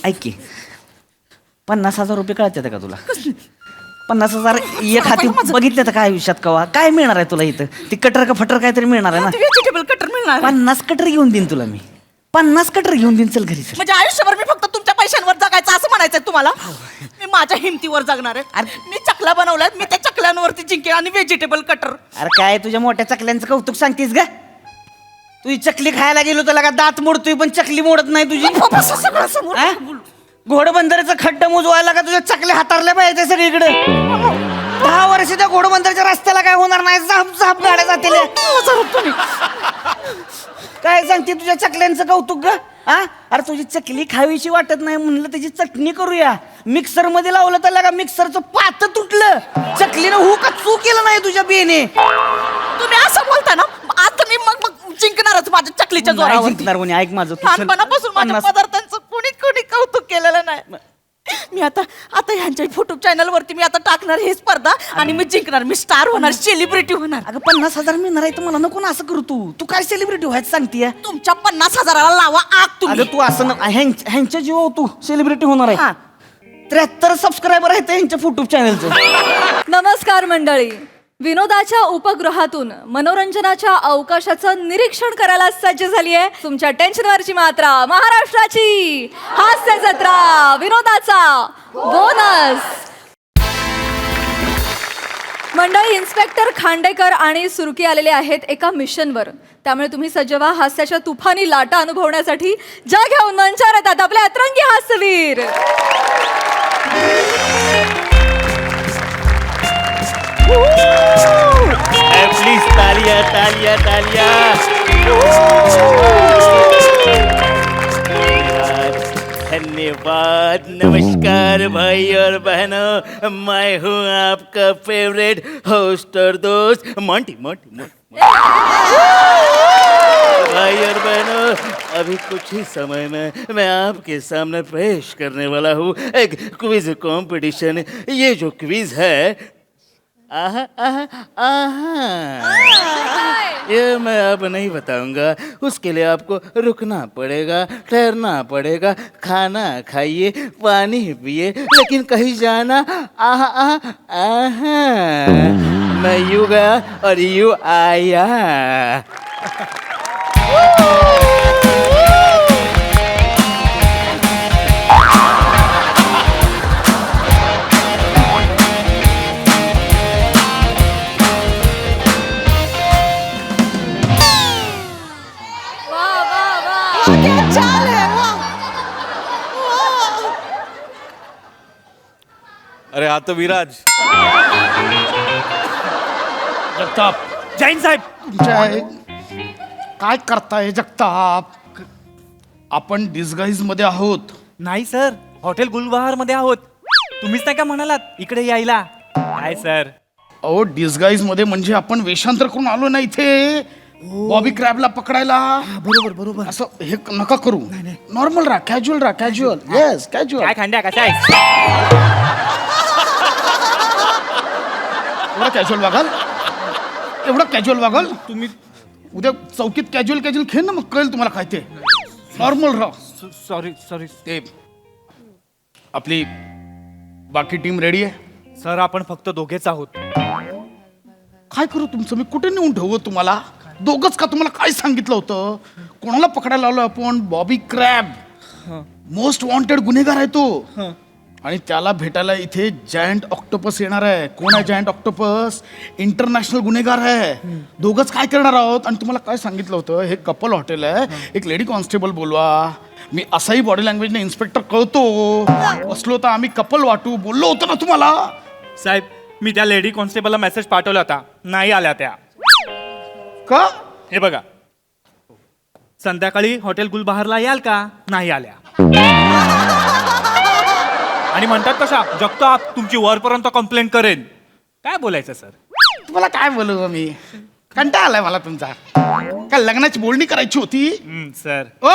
ऐक की 50,000 रुपये कळतात का तुला? 50,000 एक हाती बघितलं तर काय आयुष्यात कवा काय मिळणार आहे तुला इथं? ती कटर का फटर काहीतरी मिळणार आहे ना. व्हेजिटेबल कटर मिळणार 50 कटर घेऊन देईन तुला मी. 50 कटर घेऊन देईन. चल घरी चल. म्हणजे आयुष्यभर मी फक्त तुमच्या पैशांवर जगायचं असं म्हणायचंय तुम्हाला? मी माझ्या हिमतीवर जगणार आहे. मी चकल्या बनवल्यात, मी त्या चकल्यांवरती जिंकेन आणि व्हेजिटेबल कटर. अरे काय तुझ्या मोठ्या चकल्यांचं कौतुक सांगतेस ग? तुझी चकली खायला गेलो तर लगा दात मोडतोय पण चकली मोडत नाही तुझी. सगळं समोर हा? घोडबंदरचं खड्ड मोजवायला का तुझ्या चकल्या हातारल्या पाहिजे सगळीकडे. 10 वर्ष त्या घोडबंदरच्या रस्त्याला काय होणार नाही. झाप झाप गाड्या जातील. काय सांगते तुझ्या चकल्यांचं कौतुक ग? हा? अरे तुझी चकली खावीशी वाटत नाही म्हणलं त्याची चटणी करूया. मिक्सर मध्ये लावलं तर लगा मिक्सरचं पात तुटलं. चकलीनं हू का चू केलं नाही तुझ्या बेने. तुम्ही असं बोलता ना, आता मी मग जिंकणारच माझ्या चकलीच्या नाही जोरावर. जिंकणार कोणी. ऐक माझं तू चल. लहानपणापासून माझ्या 50 पदार्थांचं कोणी कौतुक केलेलं नाही. मी आता ह्यांच्या युट्यूब चॅनल वरती मी आता टाकणार ही स्पर्धा आणि मी जिंकणार. मी स्टार होणार, सेलिब्रिटी होणार. अगं 50,000 मिळणार आहे तर मला नको ना असं करू. तू काय सेलिब्रिटी व्हायचं सांगतीये? तुमच्या 50,000ला लावा आग तुम्ही. अगं तू असं ह्यांच्या जीवावर तू सेलिब्रिटी होणार आहे. हा. 73 सबस्क्रायबर आहेत ह्यांच्या युट्यूब चॅनलचं. नमस्कार मंडळी. विनोदाच्या उपग्रहातून मनोरंजनाच्या अवकाशाचं निरीक्षण करायला सज्ज झाली आहे तुमच्या टेन्शनवरची मात्रा, महाराष्ट्राची हास्य जत्रा, विनोदाचा बोनस. मंडळी, इन्स्पेक्टर खांडेकर आणि सुरकी आलेले आहेत एका मिशनवर. त्यामुळे तुम्ही सज्ज व्हा हास्याच्या तुफानी लाटा अनुभवण्यासाठी. ज्या घेऊन मंचावर येतात आपले अतरंगी हास्यवीर. प्लीज तालिया तालिया तालिया. धन्यवाद. नमस्कार भाई और बहनों, मैं हूँ आपका फेवरेट होस्ट और दोस्त मोंटी मोंटी मोंटी. भाई और बहनों, अभी कुछ ही समय में मैं आपके सामने पेश करने वाला हूँ एक क्विज कंपटीशन. ये जो क्विज है आहा आहा आहा ये मैं अब नहीं बताऊंगा. उसके लिए आपको रुकना पड़ेगा, ठहरना पड़ेगा, खाना खाइए, पानी पिए, लेकिन कहीं जाना आहा आहा आहा. मैं यूं गया और यूं आया. अरे हा तर विराज. जगताप. जैन साहेब. काय करताय जगताप? आपण डिस्गाईज मध्ये आहोत. नाही सर, हॉटेल गुलबहार मध्ये आहोत. तुम्हीच नाही का म्हणालात इकडे यायला? काय सर? अहो डिस्गाईज मध्ये म्हणजे आपण वेषांतर करून आलो ना इथे बॉबी क्रॅबला पकडायला. बरोबर बरोबर. असं हे नका करू. नॉर्मल राहा, कॅज्युअल राहा, कॅज्युअल. Yes casual. काय खांड्या कसा आहे? एवढं कॅज्युअल वागाल, एवढं कॅज्युअल वागाल तुम्ही. उद्या चौकीत कॅज्युअल खेळ ना, मग कळेल तुम्हाला काय ते. नॉर्मल राहा. सॉरी सॉरी ते आपली बाकी टीम रेडी आहे? सर, आपण फक्त दोघेच आहोत. काय करू तुमचं? मी कुठे नेऊन ठेवू तुम्हाला? दोघच का? तुम्हाला काय सांगितलं होतं? कोणाला पकडायला लावलं आपण? बॉबी क्रॅब, मोस्ट वॉन्टेड गुन्हेगार आहे तो. आणि त्याला भेटायला इथे जायंट ऑक्टोपस येणार आहे. कोण आहे जायंट ऑक्टोपस? इंटरनॅशनल गुन्हेगार आहे. दोघच काय करणार आहोत? आणि तुम्हाला काय सांगितलं होतं? हे कपल हॉटेल आहे, एक लेडी कॉन्स्टेबल बोलवा. मी असाही बॉडी लँग्वेजने इन्स्पेक्टर कळतो. असलो तर आम्ही कपल वाटू बोललो होतो ना तुम्हाला. साहेब, मी त्या लेडी कॉन्स्टेबलला मेसेज पाठवला होता, नाही आल्या त्या. का? हे बघा, संध्याकाळी हॉटेल गुलबहारला याल का? नाही आल्या. आणि म्हणतात कशा, जगताप तुमची वरपर्यंत कंप्लेंट करेन. काय बोलायचं सर? तुम्हाला काय बोलू मी? कंटाळा आलाय मला तुमचा. काय लग्नाची बोलणी करायची होती? सर. ओ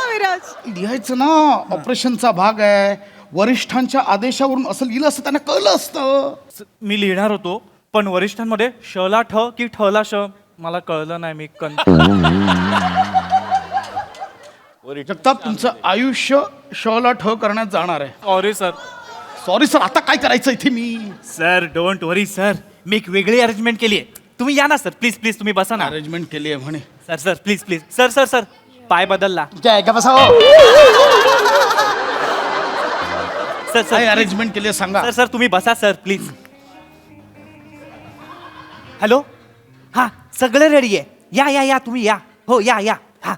विराज, लिहायचं ना, ऑपरेशनचा भाग आहे. वरिष्ठांच्या आदेशावरून असं लिहिलं असतं, त्यांना कळलं असतं. मी लिहिणार होतो, पण वरिष्ठांमध्ये शला ठ की ठला श मला कळलं नाही. मी जगताप तुमचं आयुष्य शॉला ठ करण्यात जाणार आहे. Sorry sir. सॉरी सर, आता काय करायचं इथे मी? सर डोंट वरी सर, मी एक वेगळी अरेंजमेंट केली आहे. तुम्ही या ना सर, प्लीज प्लीज तुम्ही बसा ना. अरेंजमेंट केली आहे म्हणे. Sir sir please please sir sir sir पाय बदलला. तुमच्या ऐका बसा हो. सर काय सर अरेंजमेंट केली आहे सांगा. सर सर तुम्ही बसा सर प्लीज. हॅलो, हा सगळं रेडी आहे. या या या तुम्ही या. हो या या. हा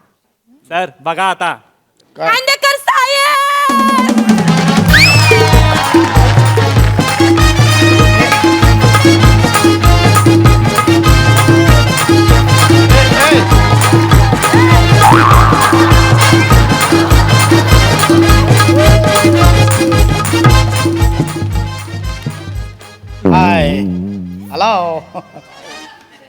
सर बघा आता. खांडेकर साहेब. Hi hello.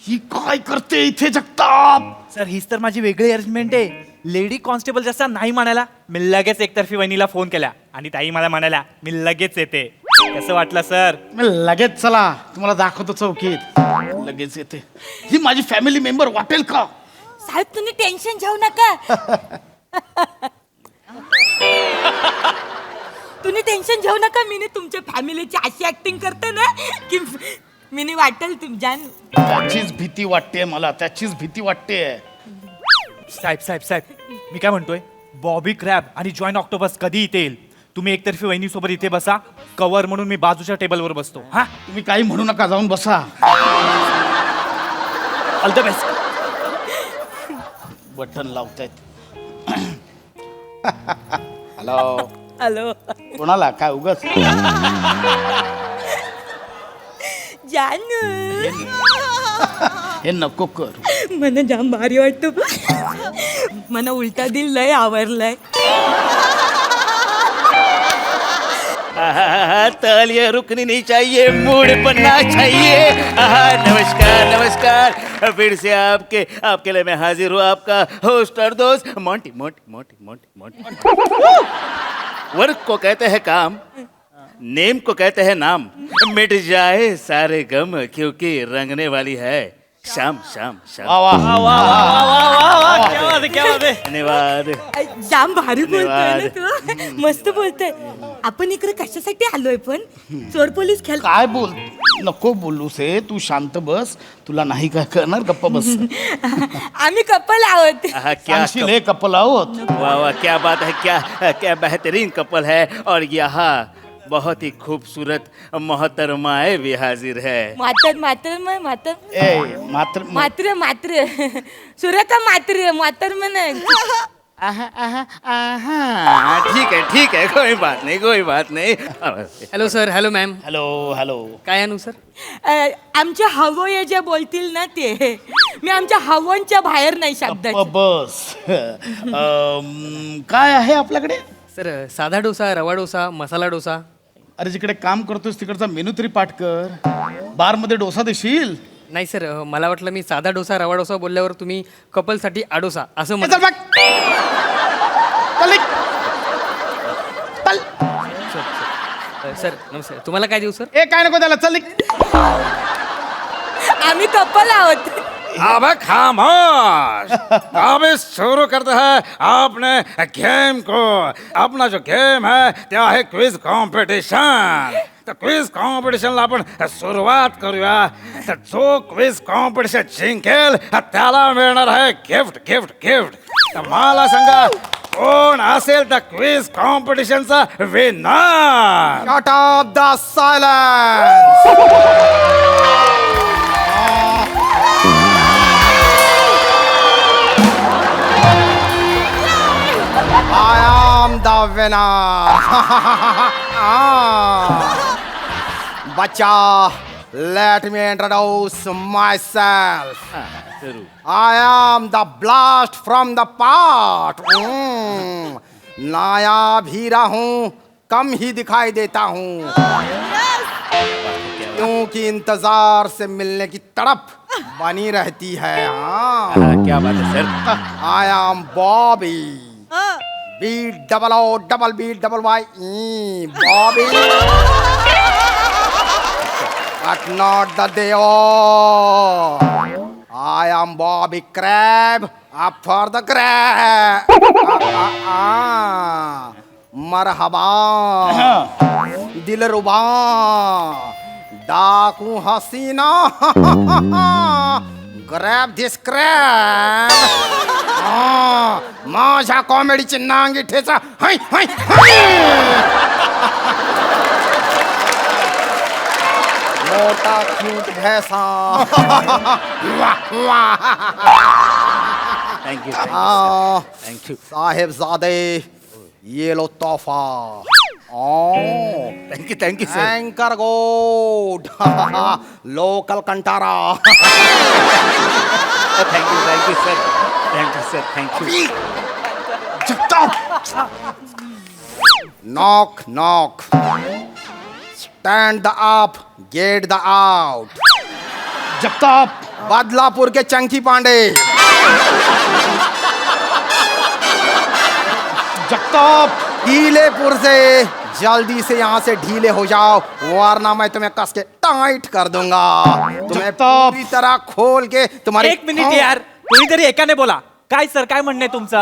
ही काय करते इथे जगताप? सर हीच तर माझी वेगळी अरेंजमेंट आहे. लेडी कॉन्स्टेबल जसा नाही म्हणाला, मी लगेच एकतर्फी वहिनीला फोन केला आणि ताई मला म्हणाल्या मी लगेच येते. कसं वाटलं सर? मी लगेच चला तुम्हाला दाखवतो चौकीत. लगेच येते. ही माझी फॅमिली मेंबर वाटेल का? साहेब तुम्ही टेन्शन घेऊ नका. तुम्ही टेन्शन घेऊ नका. मी तुमच्या फॅमिलीची अशी ऍक्टिंग करते ना की मी वाटेल तुमच्या. त्याचीच भीती वाटते मला, त्याचीच भीती वाटते. साहेब साहेब साहेब मी काय म्हणतोय, बॉबी क्रॅब आणि जॉईन ऑक्टोबस कधी इथे येईल? तुम्ही एकतर्फी वहिनीसोबत इथे बसा, कवर म्हणून मी बाजूच्या टेबलवर बसतो. हा तुम्ही काही म्हणू नका, जाऊन बसा. All the best. बटन लावतायत. हॅलो. हॅलो कोणाला काय उगाच? जानू. हे नको कर. मला जाम भारी वाटतो. मला उलटा दिल लय आवरलाय. तालियां रुकनी नहीं चाहिए, मूड बनना चाहिए. नमस्कार नमस्कार, फिर से आपके लिए मैं हाजिर हूँ, आपका होस्ट और दोस्त Monty Monty Monty Monty Monty. Work को कहते हैं काम, नेम को कहते हैं नाम. मिट जाए सारे गम क्योंकि रंगने वाली है शाम शाम शाम. वा वा. धन्यवाद. जाम भारी बोलतोय ना तू. मस्त बोलतोय. आपण इकडे कशासाठी आलोय पण? चोर पोलीस खेळ. काय बोल नको बोलूस हे. तू शांत बस. तुला नाही काय करणार, गप्प बस. आम्ही कपल आहोत. क्या सांगशील हे कपल आहोत. वाह वाह, क्या बात है, क्या क्या बेहतरीन कपल है. और यहाँ बहुत ही खूबसूरत मोहतरमाए भी हाजिर है. मातर मातर मातर ए मात्र मात्र मात्र सुरेखा मात्र मातर मन. ठीक है, कोई बात नहीं. Hello sir. Hello ma'am. Hello hello. काय आणू सर? आमच्या हवय जे बोलतील ना ते. मी आमच्या हवनच्या बाहेर नाही शब्दाची. बस. काय आहे आपल्याकडे? सर साधा डोसा, रवा डोसा, मसाला डोसा. अरे जिकडे काम करतोस तिकडचा मेनू तरी पाठ कर. बार मध्ये डोसा देशील? नाही सर, मला वाटलं मी साधा डोसा, रवा डोसा बोलल्यावर तुम्ही कपलसाठी आडोसा असं ए, म्हणा. चल बघ. चल इक. चल. सर नमस्कार, तुम्हाला काय देऊ सर? ए काय नको त्याला, चल इक. आम्ही कपल आहोत. अब खामोश. अब शुरू करते हैं आपने गेम को. अपना जो गेम है त्या आहे क्विज कॉम्पिटिशन. तर क्विज कॉम्पिटिशनला आपण सुरुवात करूया. तर जो क्विज कॉम्पिटिशन जिंकेल त्याला मिळणार आहे गिफ्ट गिफ्ट गिफ्ट. तर मला सांगा कोण असेल तर क्विज कॉम्पिटिशनचा winner? Shut up the silence. I am the winner. Bacha, let me introduce myself. I am the blast from the past. नया भी रहूं, कम ही दिखाई देता हूँ. क्योंकि इंतजार से मिलने की तड़प बनी रहती है. हाँ, क्या बात है sir. I am Bobby. BOOBBY Bobby. But not the Deo. I am Bobby Crab, up for the grab. मरहबा दिलरुबा डाकू हसीना ग्रॅब दिस क्रॅब. माझ्या कॉमेडीची नांगी ठेचा. हाय हाय मोठा क्यूट भैसा. थँक्यू थँक्यू साहेबजादे ये लो तोहफा. Thank you thank you sir. एंकर गोड local Kantara. Thank you thank you sir. Thank you sir thank you. Knock knock stand the up get the out. Jagtap. Badlapur के चंकी पांडे. जगताप. ढीलेपुर से जल्दी से यहाँ से ढीले हो जाओ, वरना मैं तुम्हें कस के टाइट कर दूंगा. तुम्हें जगताप. पूरी तरह खोल के तुम्हारी. एक मिनिट यार, कोणीतरी एकाने बोला. काय सर, काय म्हणणं आहे तुमचं?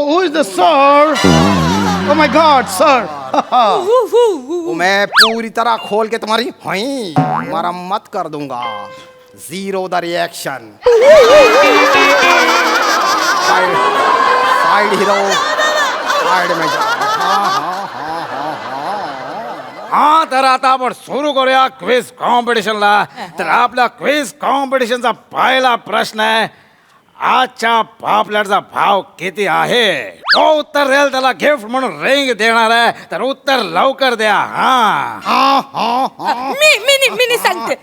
Who is the sir? Oh my god sir. मैं पूरी तरह खोल के तुम्हारी मरम्मत कर दूंगा. Zero the reaction. Side hero side में जा. हा तर आता आपण सुरू करूया क्विज कॉम्पिटिशनला. तर आपल्या क्विज कॉम्पिटिशनचा पहिला प्रश्न आहे, आजच्या पापलेटचा भाव किती आहे? तो उत्तर द्याल त्याला गिफ्ट म्हणून रिंग देणार आहे, तर उत्तर लवकर द्या. मी सांगते.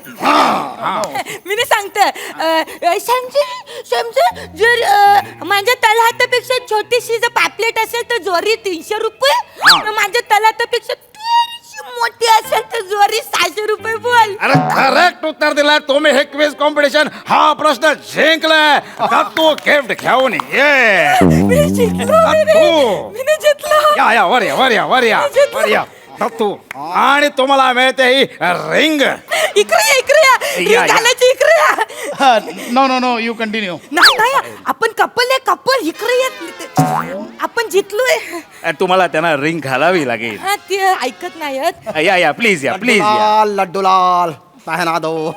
समजा जर माझ्या तलहातापेक्षा छोटीशी जर पापलेट असेल तर ज्वारी 300 रुपये. माझ्या तलहातापेक्षा मोठी असेल तर ज्वारी 600 रुपये. बोल. अरे करेक्ट उत्तर दिलाय तुम्ही. हे क्विज कॉम्पिटिशन हा प्रश्न जिंकलाय. आता तू गिफ्ट घेऊन ये. मी जिंकलो. तू मी जिंकलो. या वर या वर या वर या वर या. तू आणि तुम्हाला मिळते ही रिंग. इकडे या. घालायची इकडे. No no no you continue. नाही आपण कपल आहे कपल. इकडे येत. आपण जिंकलोय. तुम्हाला त्यांना रिंग घालावी लागेल. हा ते ऐकत नाहीत. या प्लीज या प्लीज या. लड्डू लाल पहना दो.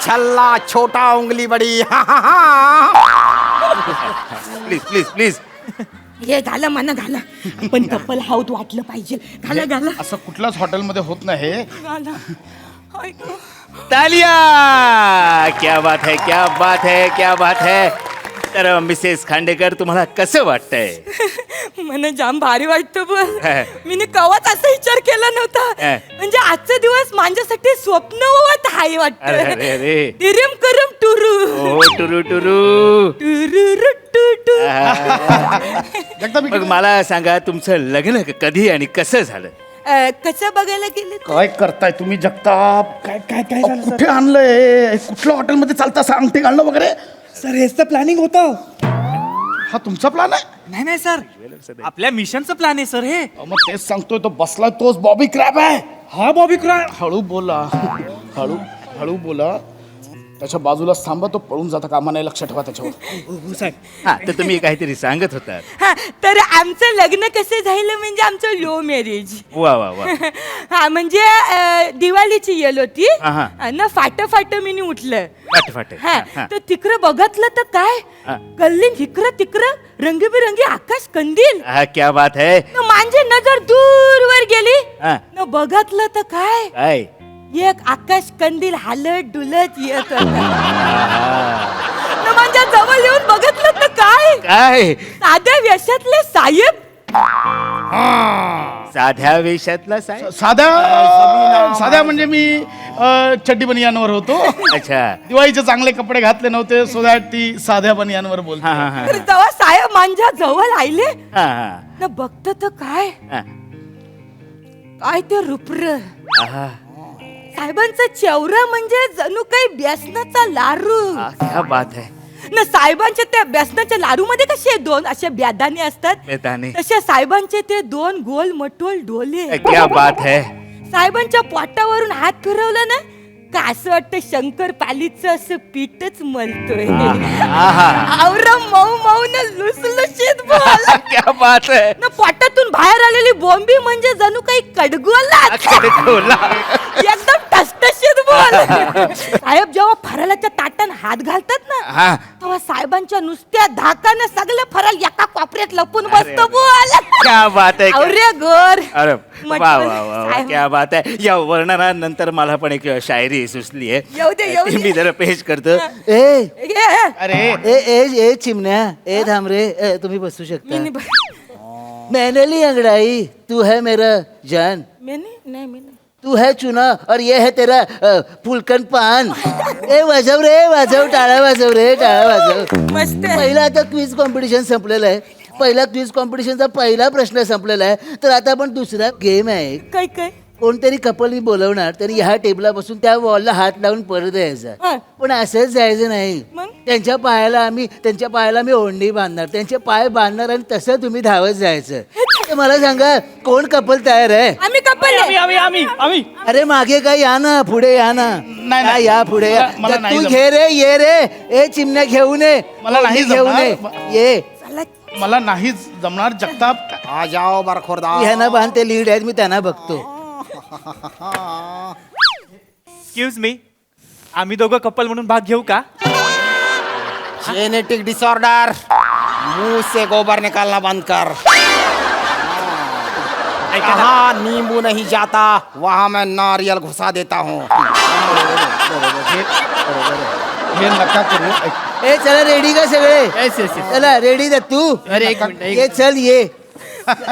छल्ला छोटा उंगली बड़ी. Please please please. हे घाला मना घाला. आपण कपल हाऊत वाटलं पाहिजे. घाला असं कुठल्याच हॉटेलमध्ये होत नाही. घाला. ऐक. तालिया. क्या बात है क्या बात है क्या बात है. तर मिसेस खांडेकर तुम्हाला कसं वाटतंय? मला जाम भारी वाटतं बोल. हा. मी कवाच असा विचार केला नव्हता. हा. म्हणजे आजचा दिवस माझ्यासाठी स्वप्न हाय वाटत. अरे, अरे, अरे. तिरम करम टुरू ओ टुरू टुरू. टुरू टू. जगताप मग मला सांगा, तुमचं लग्न कधी आणि कसं झालं? कसं बघायला गेले? काय करताय तुम्ही जगताप? काय काय काय कुठे आणलंय? कुठल्या हॉटेलमध्ये चालतं असं अंगठी घालणं वगैरे? सर हेच तर प्लॅनिंग होतं. हा तुमचा प्लॅन आहे? नाही सर, आपल्या मिशनचं प्लॅन आहे सर हे. मग तेच सांगतोय, तो बसलाय तोच बॉबी क्रॅब आहे. हा बॉबी क्रॅब. हळू बोला. हळू हळू बोला. त्याच्या बाजूला थांबा, तो पळून जाता कामा नाही. लक्ष ठेवा त्याच्यावर. हा तर तुम्ही काहीतरी सांगत होता. हा तर आमचं लग्न कसं झालं म्हणजे आमचं लो मॅरेज. वा वा वा. हा म्हणजे दिवाळीची येल होती हा. ना. फाट मी उठलं. फाट हा तर तिकडं बघितलं तर काय हा. गल्लीत इकडं तिकडं रंगीबिरंगी आकाश कंदील. हा क्या बात है. न माझी नजर दूरवर गेली. हा. न बघितलं तर काय काय? एक आकाश कंदील हालत डुलत येत होता. न माझ्या जवळ येऊन बघितलं तर काय काय? साध्या वेशातले साहेब. साध्या वेशातला साहेब. साध्या म्हणजे मी चड्डी बनियांवर होतो. अच्छा. दिवाळीचे चांगले कपडे घातले नव्हते, सो दॅट ती साध्या बनियांवर बोलते. हा हा हा तर जेव्हा साहेब माझ्या जवळ आले हा हा न बघत तर काय हा. काय ते रुपर. आहा. साहेबांचा चेहरा म्हणजे जणू काही बेसनाचा लाडू. क्या बात है. न साहेबांच्या त्या बेसनाच्या लाडू मध्ये कसे दोन असे बेदाणे असतात, बेदाणे. तसे साहेबांचे ते दोन गोल मटोल डोले. क्या बात है. साहेबांच्या पोटावरून हात फिरवला ना का असं वाटतं शंकर पालीचं असं पीठच मलतोय आहा. आवरा मऊ मऊ न लुसलुशीत बोल क्या बात है. ना पोटातून बाहेर आलेली बॉम्बी म्हणजे जणू काही कडगोला एकदम टसटशीत बोल साहेब जेव्हा फराळाच्या ताटात हात घालतात हा. ना तेव्हा साहेबांच्या नुसत्या धाकानं सगळं फराळ एका कोपऱ्यात लपून बसतो बोल क्या बात है. अरे गोर अरे मटण. वा वा वा वा, साहेब. क्या बात आहे. या वर्णनानंतर मला पण एक शायरी सुचली येऊ दे, येऊ आहे दे. मी जरा पेश करतो. ए ये. अरे ए चिमण्या ए थांब रे तुम्ही बसू शकता. मैंने ली अंगड़ाई तू है मेरा जान मैंने तू है चुना और ये है तेरा फुलकन पान. ए वाजव रे वाजव टाळा वाजव रे टाळा वाजव. मस्त पहिला आता क्विज कॉम्पिटिशन संपलेलं आहे. पहिला क्विज कॉम्पिटिशनचा पहिला प्रश्न संपलेला आहे तर आता आपण दुसरा गेम आहे. काय काय कोणतरी कपल मी बोलवणार तरी ह्या टेबलापासून त्या वॉलला हात लावून परत यायचा. हा. पण असंच जायचं नाही. मग? त्यांच्या पायाला मी ओढणी बांधणार त्यांचे पाय बांधणार आणि तसं तुम्ही धावत जायचं. तर मला सांगा कोण कपल तयार आहे. आम्ही कपल आम्ही अरे मागे काय या ना पुढे या ना. नाही. काय या पुढे या. मला तर नाही तू जमत. घे रे ये रे ए चिमण्या घेऊन ये. मला नाही ओढणी घेऊन ये. जमणार. ये मला नाहीच जमणार. जगताप आ जाओ बरखोरदार. ह्यांना बांधते लीड आहेत मी त्यांना बघतो. एक्सक्यूज मी, आम्ही दोघं कपल म्हणून भाग घेऊ का? जेनेटिक डिसऑर्डर, मुंह से गोबर निकालना बंद कर. कहाँ नींबू नहीं जाता वहाँ मैं नारियल घुसा देता हूँ. हे नका करू. ए चला रेडी का सगळे. चला रेडी दा तू. ये चल ये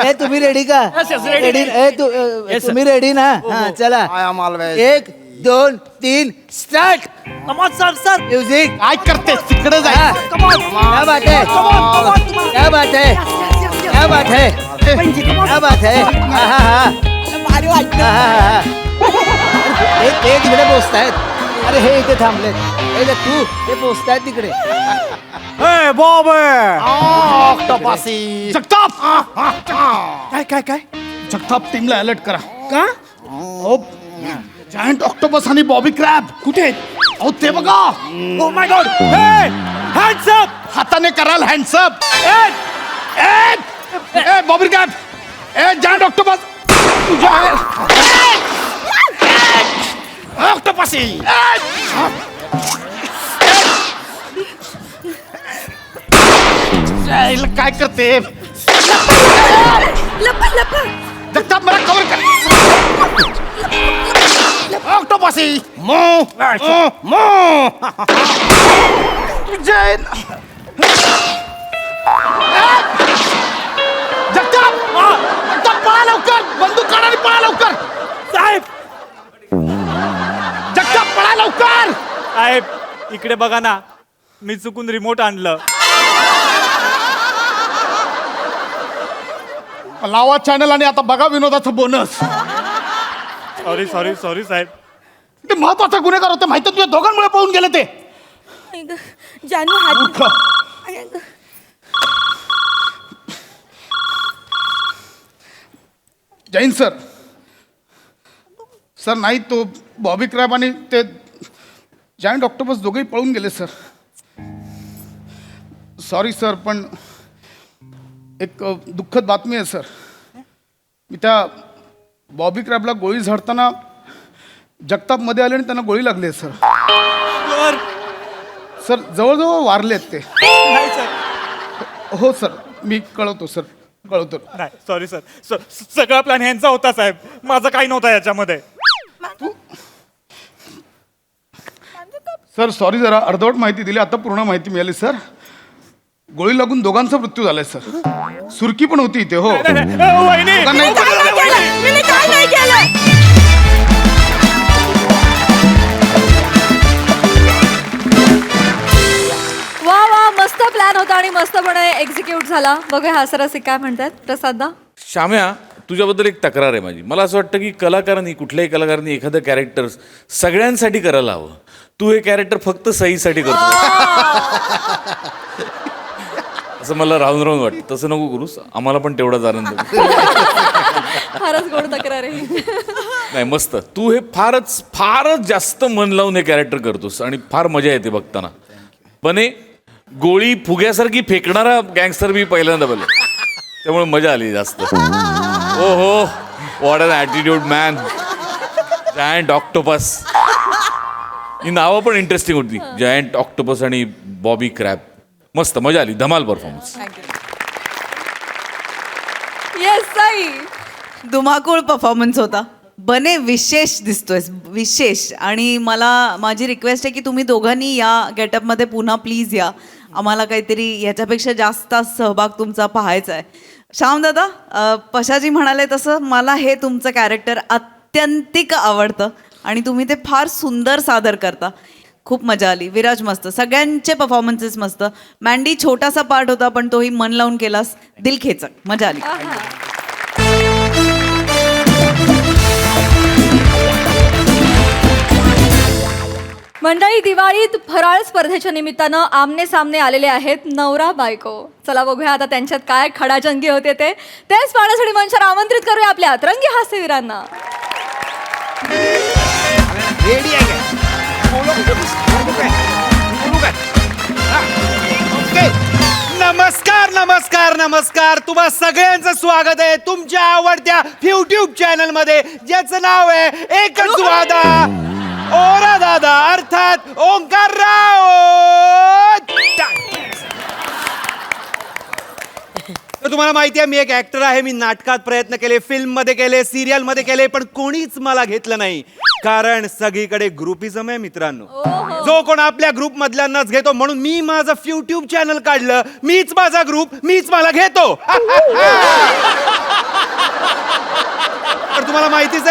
ए तुम्ही रेडी का. रेडी ए तुम्ही रेडी ना. हा चला I am always. 1 2 3 start. Music. काय करते तिकडे जाय. क्या बात है क्या बात है क्या बात है क्या बात है. हा हा हा हे ते तिकडे पोचतायत. अरे हे इथे थांबलेत. हे तू ते पोचतायत तिकडे. ऑक्टोपसी. जगताप काय काय काय जगताप टीमला अलर्ट करा. का जायंट ऑक्टोपस आणि बॉबी क्रॅब कुठे आहेत? अहो ते बघा. ओ माय गॉड, हे हँड्स अप. हाताने कराल hands up. A bobby crab a giant octopus octopussy. काय करते. लपा लपा जगताप मला कव्हर कर. ऑक्टोपसी. मुंह. जैन जगताप जगताप पळा लवकर. बंदूक काढा आणि पळा लवकर. साहेब जगताप पळा लवकर. साहेब इकडे बघा ना, मी चुकून रिमोट आणलं. लावा चॅनल आणि आता बघा विनोदाचं बोनस. सॉरी साहेब. ते महत्वाचा गुन्हेगार होते माहिती तुझ्या दोघांमुळे पळून गेले ते. जानू हात जैन सर सर नाही तो बॉबी क्रॅब आणि ते जायंट ऑक्टोपस दोघेही पळून गेले सर. सॉरी सर पण एक दुःखद बातमी आहे सर. मी त्या बॉबी क्रॅबला गोळी झाडताना जगताप मध्ये आले आणि त्यांना गोळी लागली आहे सर. सर जवळजवळ वारलेत ते. नाही सर. हो सर मी कळवतो सर कळवतो. नाही सॉरी सर. सगळा प्लॅन ह्यांचा होता साहेब, माझं काही नव्हतं याच्यामध्ये. सर सॉरी जरा अर्धवट माहिती दिली. आता पूर्ण माहिती मिळाली सर. गोळी लागून दोघांचा मृत्यू झालाय सर. सुरकी पण होती इथे. हो वहिनी दोघांनाही- काय नाही केलं मी काय नाही केलं. वा वा मस्त प्लॅन होता आणि मस्तपणे एक्झिक्यूट झाला. बघूया हासरसिक काय म्हणतात. प्रसादा. श्याम्या, तुझ्याबद्दल एक तक्रार आहे माझी. मला असं वाटतं की कलाकारांनी कुठल्याही कलाकारांनी एखादं कॅरेक्टर सगळ्यांसाठी करायला हवं. तू हे कॅरेक्टर फक्त सईसाठी करतो. असं मला राहून राहून वाटतं. तसं नको करूस, आम्हाला पण तेवढाच आनंद होतो. फारच गोड तक्रार आहे. नाही मस्त, तू हे फारच जास्त मन लावून हे कॅरेक्टर करतोस आणि फार मजा येते बघताना. पण हे गोळी फुग्यासारखी फेकणारा गँगस्टर मी पहिल्यांदा बोललो, त्यामुळे मजा आली जास्त. ओ हो, what an attitude man, giant octopus. ही नावं पण इंटरेस्टिंग होती, जायंट ऑक्टोपस आणि बॉबी क्रॅब. मस्त मजा आली, धमाल परफॉर्मन्स. येस साई. धुमाकूळ परफॉर्मन्स होता. बने विशेष दिसतोय, विशेष. आणि माझी रिक्वेस्ट आहे की तुम्ही दोघांनी या गेटअपमध्ये पुन्हा प्लीज या. आम्हाला काहीतरी याच्यापेक्षा जास्त सहभाग तुमचा पाहायचा आहे. श्याम दादा, पशाजी म्हणाले तसं मला हे तुमचं कॅरेक्टर अत्यंतिक आवडतं आणि तुम्ही ते फार सुंदर सादर करता. खूप मजा आली. विराज मस्त, सगळ्यांचे परफॉर्मन्सेस मस्त. मँडी छोटासा पार्ट होता पण तोही मन लावून केलास, दिल खेचक, मजा आली. मंडळी, दिवाळीत फराळ स्पर्धेच्या निमित्तानं आमने सामने आलेले आहेत नवरा बायको. चला बघूया आता त्यांच्यात काय खडाजंगी होते तेच पाहण्यासाठी मंचावर आमंत्रित करूया आपल्या अतरंगी हास्यवीरांना. रेडी आहे काय? नमस्कार नमस्कार नमस्कार, तुम्हा सगळ्यांचं स्वागत आहे तुमच्या आवडत्या युट्यूब चॅनल मध्ये, ज्याचं नाव आहे एकच वादा ओरा दादा, अर्थात ओंकार राऊत. तर तुम्हाला माहिती आहे मी एक ऍक्टर आहे. मी नाटकात प्रयत्न केले, फिल्म मध्ये केले, सिरियल मध्ये केले, पण कोणीच मला घेतलं नाही. कारण सगळीकडे ग्रुपिझम आहे मित्रांनो. जो कोण आपल्या ग्रुप मधल्यांनाच घेतो, म्हणून मी माझं युट्यूब चॅनल काढलं. मीच माझा ग्रुप, मीच मला घेतो. तर तुम्हाला माहितीच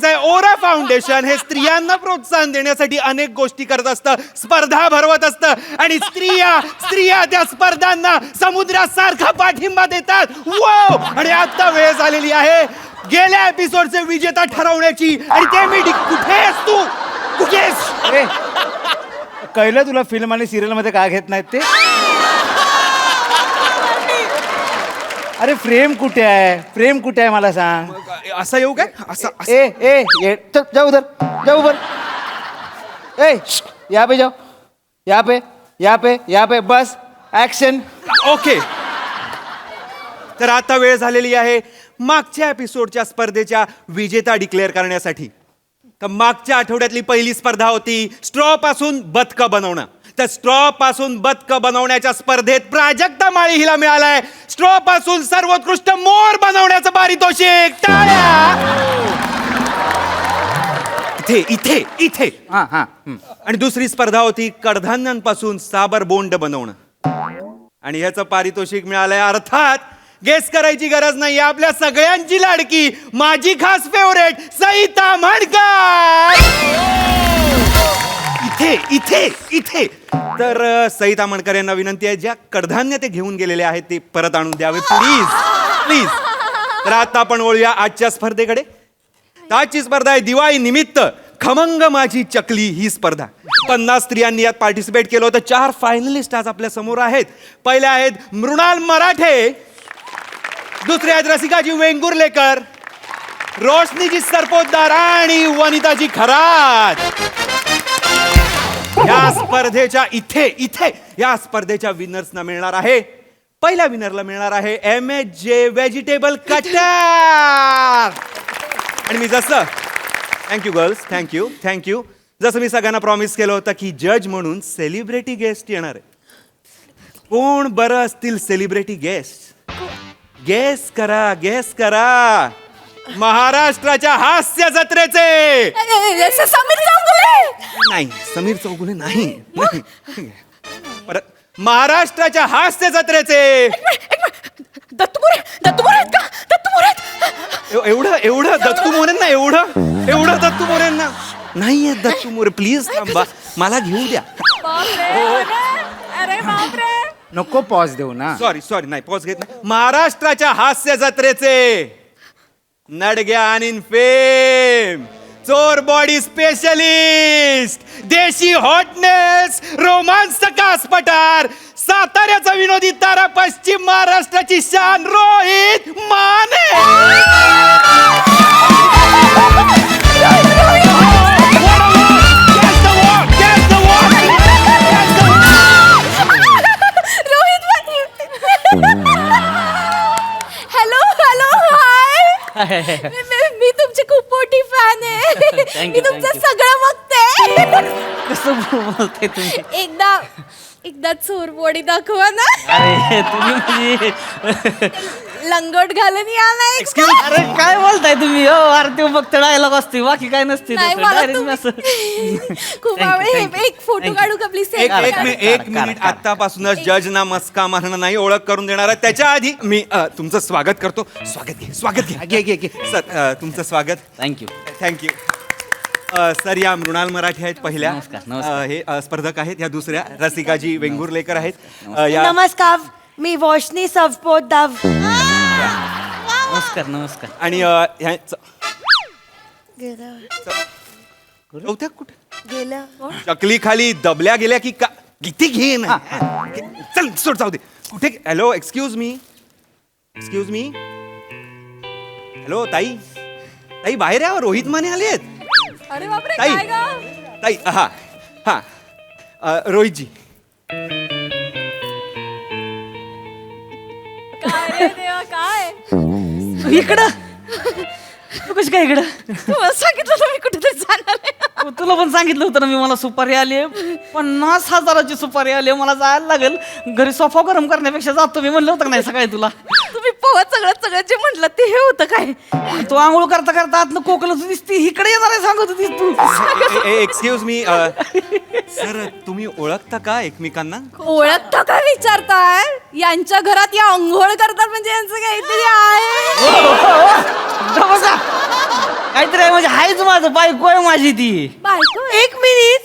आहे ओरा फाउंडेशन हे स्त्रियांना प्रोत्साहन देण्यासाठी अनेक गोष्टी करत असतं, स्पर्धा भरवत असतं आणि स्त्रिया त्या स्पर्धांना समुद्रासारखा पाठिंबा देतात. वाव! आणि आता वेळ झालेली आहे गेल्या एपिसोडचे विजेता ठरवण्याची. आणि ते मी कुठे आहेस तू? कुठे आहेस? कळलं तुला फिल्म आणि सिरियल मध्ये काय घेत नाहीत ते? अरे फ्रेम कुठे आहे मला सांग. असं येऊ काय? असं ए चल जाऊ उधर ए यहाँ पे जाओ, यहाँ पे बस ऍक्शन. ओके. तर आता वेळ झालेली आहे मागच्या एपिसोडच्या स्पर्धेच्या विजेता डिक्लेअर करण्यासाठी. तर मागच्या आठवड्यातली पहिली स्पर्धा होती स्ट्रॉ पासून बदकं बनवणं. तर स्ट्रॉ पासून बदकं बनवण्याच्या स्पर्धेत प्राजक्ता माळी हिला मिळालाय स्ट्रॉ पासून सर्वोत्कृष्ट मोर बनवण्याचं पारितोषिक. टाळ्या. इथे. आणि दुसरी स्पर्धा होती कडधान्यांपासून साबर बोंड बनवणं. आणि ह्याचं पारितोषिक मिळालंय अर्थात गेस करायची गरज नाही, आपल्या सगळ्यांची लाडकी, माझी खास फेवरेट सईता मांडकर. इथे. तर सईता मांडकर यांना विनंती आहे, ज्या कडधान्य ते घेऊन गेलेले आहेत ते परत आणून द्यावे प्लीज. तर आता आपण वळूया आजच्या स्पर्धेकडे. आजची स्पर्धा आहे दिवाळी निमित्त खमंग माझी चकली ही स्पर्धा. 50 स्त्रियांनी यात पार्टिसिपेट केलं होतं. 4 फायनलिस्ट आज आपल्या समोर आहेत. पहिल्या आहेत मृणाल मराठे, दुसरे आहेत रसिकाजी वेंगुर्लेकर, रोशनीजी सरपोतदार आणि वनिताजी खरात. या स्पर्धेच्या विनर्सना मिळणार आहे, पहिल्या विनरला मिळणार आहे MHJ व्हेजिटेबल कटर. आणि मी थँक्यू गर्ल्स, थँक्यू. जसं मी सगळ्यांना प्रॉमिस केलं होतं की जज म्हणून सेलिब्रिटी गेस्ट येणार आहे. कोण बरं असतील सेलिब्रिटी गेस्ट? गेस करा. महाराष्ट्राच्या हास्य जत्रेचे नाही, समीर चौगुले नाही. परत महाराष्ट्राच्या हास्य जत्रेचे एवढं दत्तू मोरेंना एवढं दत्तू मोरेंना नाहीये. दत्तू मोरे प्लीज थांबा, मला घेऊ द्या. नको पॉज देऊ ना. सॉरी नाही पॉज घेत नाही. महाराष्ट्राच्या हास्य जत्रेचे नडग्या आणि फेम चोर बॉडी स्पेशलिस्ट, देशी हॉटनेस, रोमांस सकास पठार, साताऱ्याचा विनोदी तारा, पश्चिम महाराष्ट्राची शान, Rohit Mane. Hello hello hi मी तुमची खूप मोठी फॅन आहे. मी तुमचं सगळं बघते. कसं बोलते तुम्ही? एकदा चोर बॉडी दाखवा ना. अरे तुम्ही म्हणजे लंगोट घालून या ना. अरे काय बोलताय तुम्ही? हो अरे ते फक्त डायलॉग असते, बाकी काय नसते. नाही, त्याचं. मला Direct तुम्ही- मी असं खूप Thank you, आवडेल. thank you. एक फोटो Thank you. काढू का प्लीज? एक मिनिट आतापासूनच जज ना मस्का मारणं नाही, ओळख करून देणार आहे. त्याच्या आधी मी तुमचं स्वागत करतो. स्वागत घे सर. तुमचं स्वागत. थँक्यू. थँक्यू. सर या मृणाल मराठी आहेत पहिल्या. नमस्कार, नमस्कार. हे स्पर्धक आहेत. या दुसऱ्या रसिकाजी वेंगुर्लेकर आहेत. या नमस्कार, मी वॉशनी सवपोदाव. नमस्कार. आणि चौथ्या कुठे गेलं चकली खाली दबल्या गेल्या की का किती घे ना. चल सोड, जाऊ दे. कुठे? Hello, excuse me. हॅलो ताई बाहेर या. रोहित माने आले आहेत. अरे बापरे, ताई काय गं? ताई हा रोहितजी. काय रे देवा, काय? इकडं तू कशी काय इकडं? तुम्हाला सांगितलं ना मी कुठेतरी जाणार आहे. तुला पण सांगितलं होतं ना मी, मला सुपारी आली 50,000ची सुपारी आली. मला जायला लागेल घरी. सोफा गरम करण्यापेक्षा जातो मी. म्हणलं होतं का नाही सकाळी तुला? तुम्ही पोहत सगळं जे म्हटलं ते हे होतं काय? तू आंघोळ करता करता आतनं कोकलच दिसती. इकडे येणार आहे सांगत होतीस तू. एक्सक्यूज मी सर, तुम्ही ओळखता का एकमेकांना? ओळखता का विचारताय? यांच्या घरात या अंघोळ करतात म्हणजे यांचं काहीतरी आहे. बसा. काहीतरी आहे म्हणजे हायच माझं. बायको आहे माझी ती. बायको? एक मिनिट.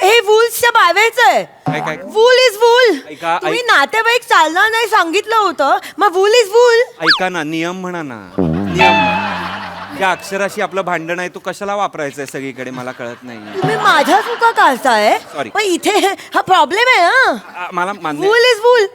हे वूल्सच्या बावेचं आहे. काय? Wool is wool. ऐका, तुम्ही नातेवाईक चालणार नाही सांगितलं होतं, मग वूल इज वूल. ऐका ना, नियम म्हणा ना. नियम. त्या अक्षराशी आपलं भांडण आहे, तो कशाला वापरायचा आहे सगळीकडे मला कळत नाही. तुम्ही माझ्या चुका काढताय. Sorry. पण इथे हा प्रॉब्लेम आहे. हा मला मान्य. Wool is wool.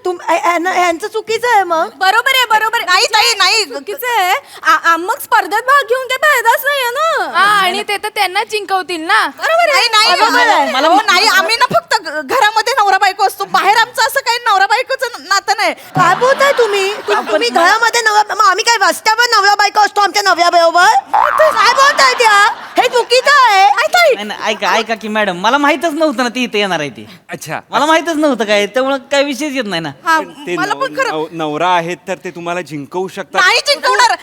यांचं चुकीचं आहे. मग बरोबर आहे. नाही चुकीचं आहे. मग स्पर्धेत भाग घेऊन ते फायदाच नाहीये ना. आणि ते तर त्यांना जिंकवतील ना. बरोबर आहे. बरोबर आहे. मला नाही, आम्ही ना फक्त घरामध्ये नवरा बायको असतो. बाहेर आमचं असं काही नवरा बायकोचं नातं नाही. काय बोलताय तुम्ही? तुम्ही घरामध्ये मग आम्ही काय रस्त्यावर नवरा बायको असतो आमच्या नवऱ्या बरोबर? काय बोलताय त्या? हे चुकीचं आहे. नाही, ऐका की मॅडम, मला माहितच नव्हतं ना ती इथे येणार आहे ती. अच्छा. मला माहितच नव्हतं काय, त्यामुळे काही विषयच येत नाही ना. ते नवरा आहेत तर ते तुम्हाला जिंकवू शकतात. नाही जिंकवणार.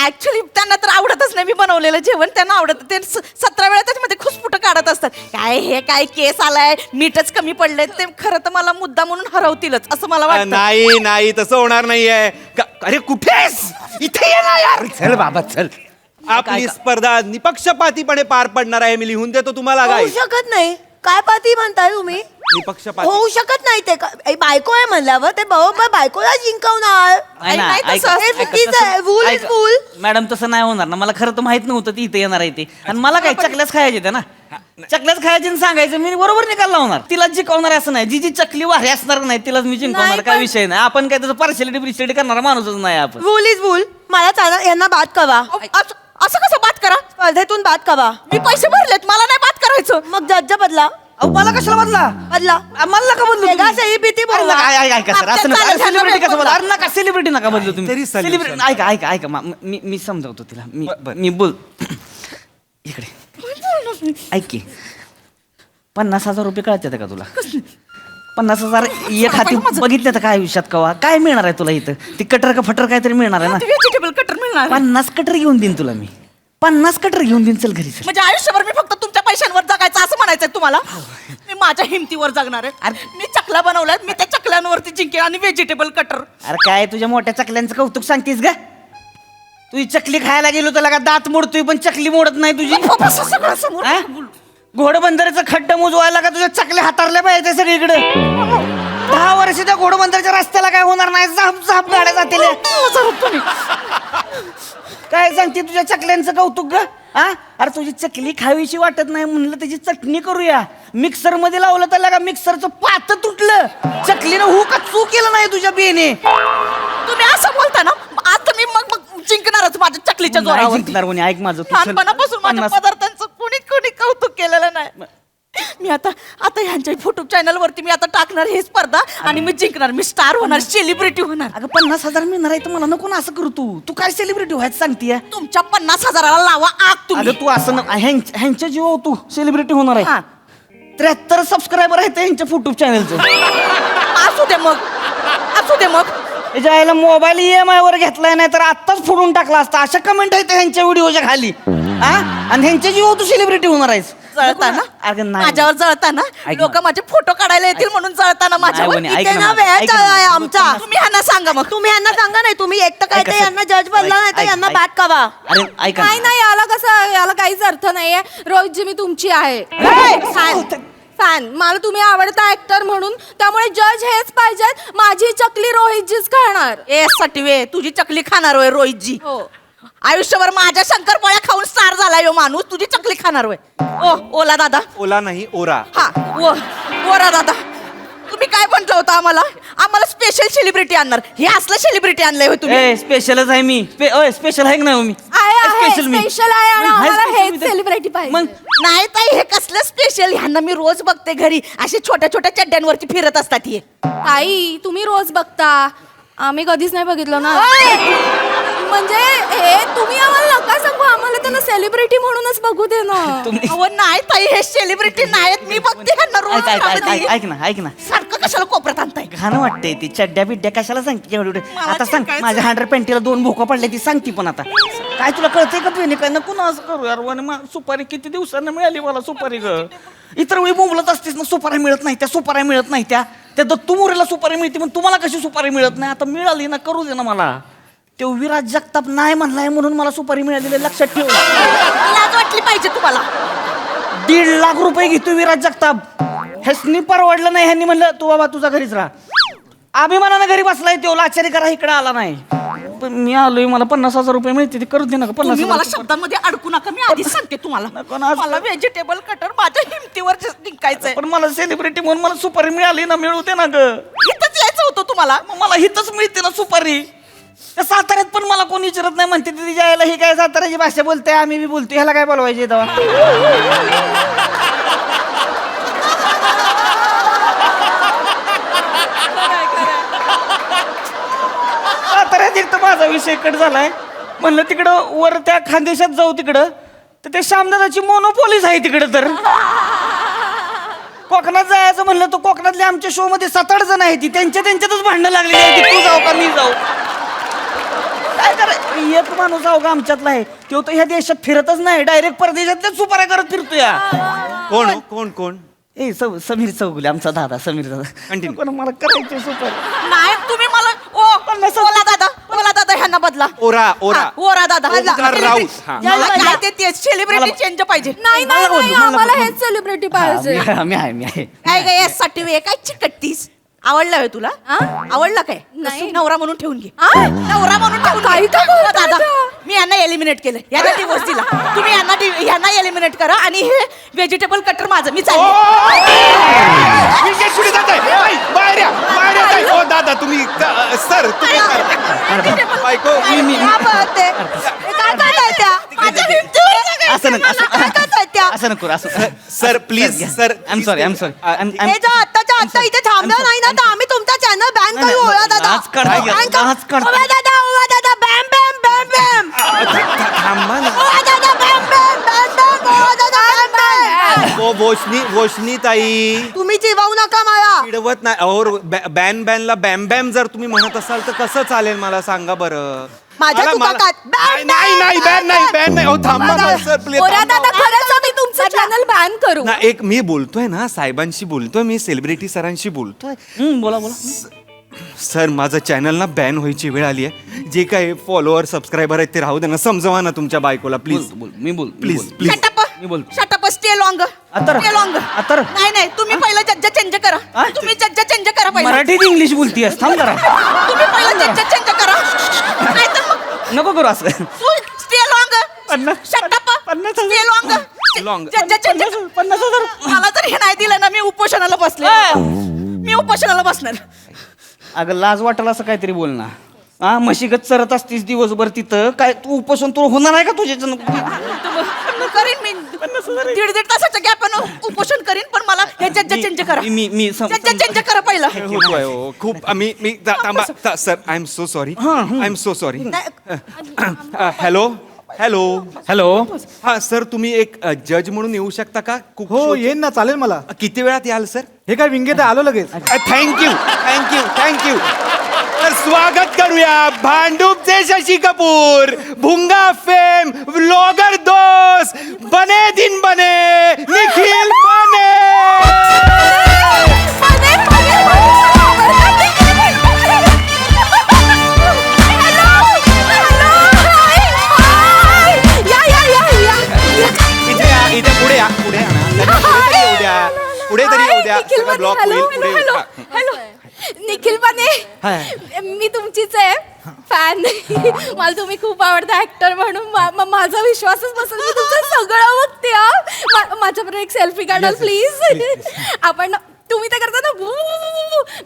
ऍक्च्युली त्यांना तर आवडतच नाही मी बनवलेलं जेवण. त्यांना आवडत. ते 17 वेळा त्याच्यामध्ये खुसफुट काढत असतात. काय केस आलाय, मीठच कमी पडलंय. ते खरं तर मला मुद्दा म्हणून हरवतीलच असं मला वाटतं. नाही तसं होणार नाहीये. अरे कुठेस? इथे ये ना यार. चल बाबा चल. आपली स्पर्धा निपक्षपातीपणे पार पडणार आहे. मी लिहून देतो तुम्हाला. होऊ शकत नाही. काय पाती म्हणताय तुम्ही? निपक्षपाती होऊ शकत नाही. ते बायको आहे म्हणल्यावर ते बरोबर बायकोला जिंकवणार. नाही, ऐका, हे ऐका, चुकीचं आहे. तसं- वूल इज ऐका. वूल. मॅडम तसं नाही होणार ना. मला खरं तर माहित नव्हतं ती इथे येणार आहे ती. आणि मला काय चकल्याच खायचे त्या ना. चकल्याच खायचे आणि सांगायचं मी बरोबर निकाल लावणार. तिला जिंकवणार असं नाही. जी चकली वारी असणार नाही तिलाच मी जिंकवणार. नाही, काय पण- विषय नाही. आपण काय तसं पार्शलिटी ब्रिशलिटी करणारा माणूसच नाही आपण. Wool is wool. मला चालणार यांना बाद करा. असं कसं बाद करा? स्पर्धेतून बाद करा. मी पैसे भरलेत, मला नाही बाद करायचं. मग जज बदला. मला कशाला बदला? मला का बदलू वेगळा तुम्ही? सेलिब्रिटी अरे बदला. नका, ऐका सर, असं नका. सेलिब्रिटी कसं बदला? अरे नका, सेलिब्रिटी नका बदलू तुम्ही. तरी solution. सेलिब्रिटी ऐका मी समजावतो तिला. मी बोल इकडे ऐक की. 50,000 रुपये कळतात का तुला? 50,000 एक हाती बघितलं तर काय आयुष्यात कवा काय मिळणार आहे तुला इथं? ती कटर का फटर काहीतरी मिळणार आहे ना. व्हेजिटेबल कटर मिळणार. 50 कटर घेऊन देईन तुला मी. 50 कटर घेऊन देईन. चल घरी चल. म्हणजे आयुष्यभर मी फक्त तुमच्या पैशांवर जगायचं असं म्हणायचंय तुम्हाला? मी माझ्या हिमतीवर जगणार आहे. मी चकला बनवल्यात, मी त्या चकल्यांवरती जिंकेन आणि व्हेजिटेबल कटर. अरे काय तुझ्या मोठ्या चकल्यांचं कौतुक सांगतेस का? तुझी चकली खायला गेलो तर का दात मोडतोय पण चकली मोडत नाही तुझी. सगळं समोर हा? घोडबंदराचं खड्ड मोजवायला का तुझ्या चकल्या हातारल्या पाहिजे सगळीकडे. 10 वर्ष त्या घोडबंदरच्या रस्त्याला काय होणार नाही. झाप झाप गाड्या जातील. काय सांगते तुझ्या चकल्यांचं कौतुक ग हा अरे तुझी चकली खावीशी वाटत नाही म्हणलं त्याची चटणी करूया मिक्सर मध्ये लावलं तर लगा मिक्सरचं पात तुटलं चकलीनं हू का चू केलं नाही तुझ्या बेने तुम्ही असं बोलता ना आता मी मग जिंकणारच माझ्या चकलीच्या नाही जोरावर जिंकणार कोणी ऐक माझं तू चल. लहानपणापासून माझ्या 50 पदार्थांचं कोणी कौतुक केलेलं नाही मी आता ह्यांच्या युट्यूब चॅनल वरती मी आता टाकणार ही स्पर्धा आणि मी जिंकणार मी स्टार होणार सेलिब्रिटी होणार अगं 50,000 मिळणार आहे तर मला नको ना असं करू तू काय सेलिब्रिटी व्हायचं सांगतीये तुमच्या 50,000 लावा आग तुम्ही अगं तू असं ह्यांच्या जीव तू सेलिब्रिटी होणार हा. आहे 73 सबस्क्रायबर आहेत ह्यांच्या युट्यूब चॅनलचं असू दे मग त्याच्या आईला मोबाईल EMI वर घेतलाय नाही तर आत्ताच फोडून टाकला असता अशा कमेंट आहेत ह्यांच्या व्हिडिओच्या खाली हा आणि ह्यांच्या जीव तू सेलिब्रिटी होणार आहेस जळताना अगं नाही माझ्यावर जळताना ऐक लोक ना. माझे फोटो काढायला येतील म्हणून जळताना माझ्यावर नाही, ऐक इथे ना ना माझं, वेळ ऐक ना आहे माझं. आमचा तुम्ही ह्यांना सांगा मग तुम्ही ह्यांना सांगा नाही तुम्ही एकटं काय ऐका ते सर. यांना जज बनला नाही तर ऐक, यांना ऐक. बॅट कावा अरे ऐका नाही ना. नाही याला कसं याला काहीच अर्थ नाहीये रोहितजी मी तुमची आहे फॅन मला तुम्ही आवडता ऍक्टर म्हणून त्यामुळे जज हेच पाहिजेत माझी चकली रोहितजीच खाणार ए सटवे तुझी चकली खाणार होय रोहितजी हो आयुष्यभर माझ्या शंकरपाळ्या खाऊन स्टार झाला यो माणूस तुझी चकली खाणार होय ओ ओला दादा ओला नाही ओरा हा ओरा दादा तुम्ही काय म्हटलं होतं आम्हाला स्पेशल सेलिब्रिटी आणणार हे असलं सेलिब्रिटी आणलंय होय तुम्ही ए स्पेशलच आहे मी स्पेशल आहे की नाही हो मी आहे Special मी. स्पेशल आहे आणि मग हाय आम्हाला special मी हेच तर. सेलिब्रिटी मग पाहिजे नाही ताई हे कसलं स्पेशल ह्यांना मी रोज बघते घरी असे छोट्या छोट्या चड्ड्यांवरती फिरत असतात हे ताई तुम्ही रोज बघता आम्ही कधीच नाही बघितलं ना म्हणजे हे तुम्ही आम्हाला नका सांगू आम्हाला त्यांना सेलिब्रिटी म्हणूनच बघू दे ना तुम्ही अहो नाही ताई हे सेलिब्रिटी नाहीत मी बघते ह्यांना रोज ऐक ना ऐक ना सारखं कशाला कोपऱ्यात आणताय घाण वाटते ती चड्ड्या बिड्ड्या कशाला सांगते एवढे मला आता सांग शिकायचं. माझ्या 100 पेंटीला 2 भोका पडले ती सांगती पण आता काय तुला कळतंय का तुझ्या काय नको ना असं करू यार सुपारी किती दिवसांना मिळाली मला सुपारी ग इतर वेळी बोंबलत असतेस ना सुपारी मिळत नाही त्या दत्तू मोरेला सुपारी मिळते पण तुम्हाला कशी सुपारी मिळत नाही आता मिळाली ना करू दे ना मला तो विराज जगताप नाही म्हणलाय म्हणून मला सुपारी मिळाली लक्षात ठेव लाज वाटली पाहिजे तुम्हाला 1.5 लाख रुपये घेतो विराज जगताप ह्यासनी परवडलं नाही ह्यांनी म्हणलं तू बाबा तुझा घरीच राहा अभिमानानं घरी बसलाय तो लाचारी करा इकडे आला नाही पण मी आलोय मला 50,000 रुपये मिळते ते करू दे ना तुम्ही मला 50,000 शब्दांमध्ये अडकू नका मी आधीच सांगते तुम्हाला नको ना असं. मला व्हेजिटेबल कटर माझ्या हिमतीवर जिंकायचंय पण मला सेलिब्रिटी म्हणून मला सुपारी मिळाली ना मिळू दे ना ग इथंच यायचं होतं तुम्हाला मग मला हिथच मिळते ना सुपारी त्या साताऱ्यात पण मला कोणी विचारत नाही म्हणते तिच्या यायला ही काय साताऱ्याची भाषा बोलते आम्ही बी बोलतो ह्याला काय बोलवायचे तेव्हा साताऱ्यात एक तर माझा विषय कट झालाय म्हणलं तिकडं वर त्या खानदेशात जाऊ तिकडं तर ते श्यामदादाची मोनोपोलीस आहे तिकडं तर कोकणात जायचं म्हणलं तर कोकणातले आमच्या शो मध्ये 7-8 जण आहेत ती त्यांच्यातच भांडणं लागलेली आहे तू जाऊ का मी जाऊ काय करायचं एक माणूस जाऊ का आमच्यातला आहे तो तर ह्या देशात फिरतच नाही डायरेक्ट परदेशातल्याच सुपाऱ्या करत फिरतो या कोण ए समीर चौगुले आमचा दादा समीर दादा Continue. पण मला करायचे सुपारी नाही तुम्ही मला ओला दादा ह्यांना बदला ओरा हा, ओरा दादा ओंकार राऊत. हा. मला काय ते सेलिब्रिटी चेंज पाहिजे नाही नाही नाही आम्हाला हेच सेलिब्रिटी पाहिजे मी आहे काय काय यासाठी वे काय चिकटतीस आवडला होय तुला आवडला काय नाही. नवरा म्हणून ठेवून घे आ? नवरा म्हणून ठेवून काही घे. का बोलता दादा आता? मी यांना एलिमिनेट केलं यांना डिवोर्स दिला तुम्ही यांना एलिमिनेट करा आणि हे व्हेजिटेबल कटर माझं मी चालले ओ दादा तुम्ही सर तुम्ही बायको काय करताय त्या माझ्या भिंतीवर असं नका, असं- काय करताय त्या असं नको असं sir please sir I am sorry हे जर आत्ताच्या आत्ता इथे थांबलं नाही ना तर आम्ही तुमचा चॅनल बॅन करू ओळा दादा नाच करता येत, Ban करू. नाच करता. ओळा दादा बॅम बॅम बॅम बॅम थांबा ना ओळा दादा बॅम बॅम बॅम बॅम ओळा दादा बॅम बॅम ओ वोशनी ताई तुम्ही चिवावू नका मला चिडवत नाही और बॅनला बॅम बॅम जर तुम्ही म्हणत असाल तर कसं चालेल मला सांगा बरं माझ्या मला- चुका मला- काय? बॅन, नाही बॅन, बॅन नाही. अहो, थांबा ना सर प्लीज ओरा दादा खरंच आम्ही तुमचं चॅनल बॅन करू ना एक मी बोलतोय ना साहेबांशी बोलतोय मी सेलिब्रिटी सरांशी बोलतोय बोला सर माझं चॅनल ना बॅन व्हायची वेळ आली आहे जे काही फॉलोअर सबस्क्रायबर आहेत ते राहू दे ना समजवा ना तुमच्या बायकोला प्लीज मी बोल प्लीज प्लीज मी बोलतो. शटअप स्टे लॉंग अतर. स्टे लॉंग अतर. नाही तुम्ही पहिलं जज्जा चेंज करा आ? तुम्ही जज्जा चेंज करा पहिलं मराठीत इंग्लिश बोलतीयस थांब करा तुम्ही पहिलं जज्जा चेंज करा नाहीतर मग नको करू असं Long. मला जर हे नाही दिलं ना मी उपोषणाला बसले मी उपोषणाला बसणार. अगं लाज वाटेल असं काहीतरी बोल ना. हा म्हशीगत चरत असतीस दिवसभर तिथं काय तू उपोषण तुला होणार आहे का तुझ्या करीन मी दीड तासाच्या गॅपनं उपोषण करीन पण मला हे जज चेंज करा. मी चेंज करा पहिला. होतोय हो. खूप मी थांबा sir I am so sorry I am so sorry. Hello hello hello. हा सर तुम्ही एक जज म्हणून येऊ शकता का? हो येईन ना, चालेल मला. किती वेळात याल सर? हे काय विंगेत आलो लगेच. Thank you thank you thank you. तर स्वागत करूया भांडूपचे शशी कपूर, भुंगा फेम, व्लॉगर दोस्त, बने दिन बने, निखिल बने. इथे पुढे या पुढे या ना. पुढे तरी येऊ द्या सगळं ब्लॉक होईल. पुढे हॅलो निखिल पाने, मी तुमचीच आहे फॅन. मला तुम्ही खूप आवडता ऍक्टर म्हणून माझा विश्वासच बसत मी तुमचं सगळं बघते. माझ्याबरोबर एक सेल्फी काढाल प्लीज. आपण तुम्ही ते करता ना भू,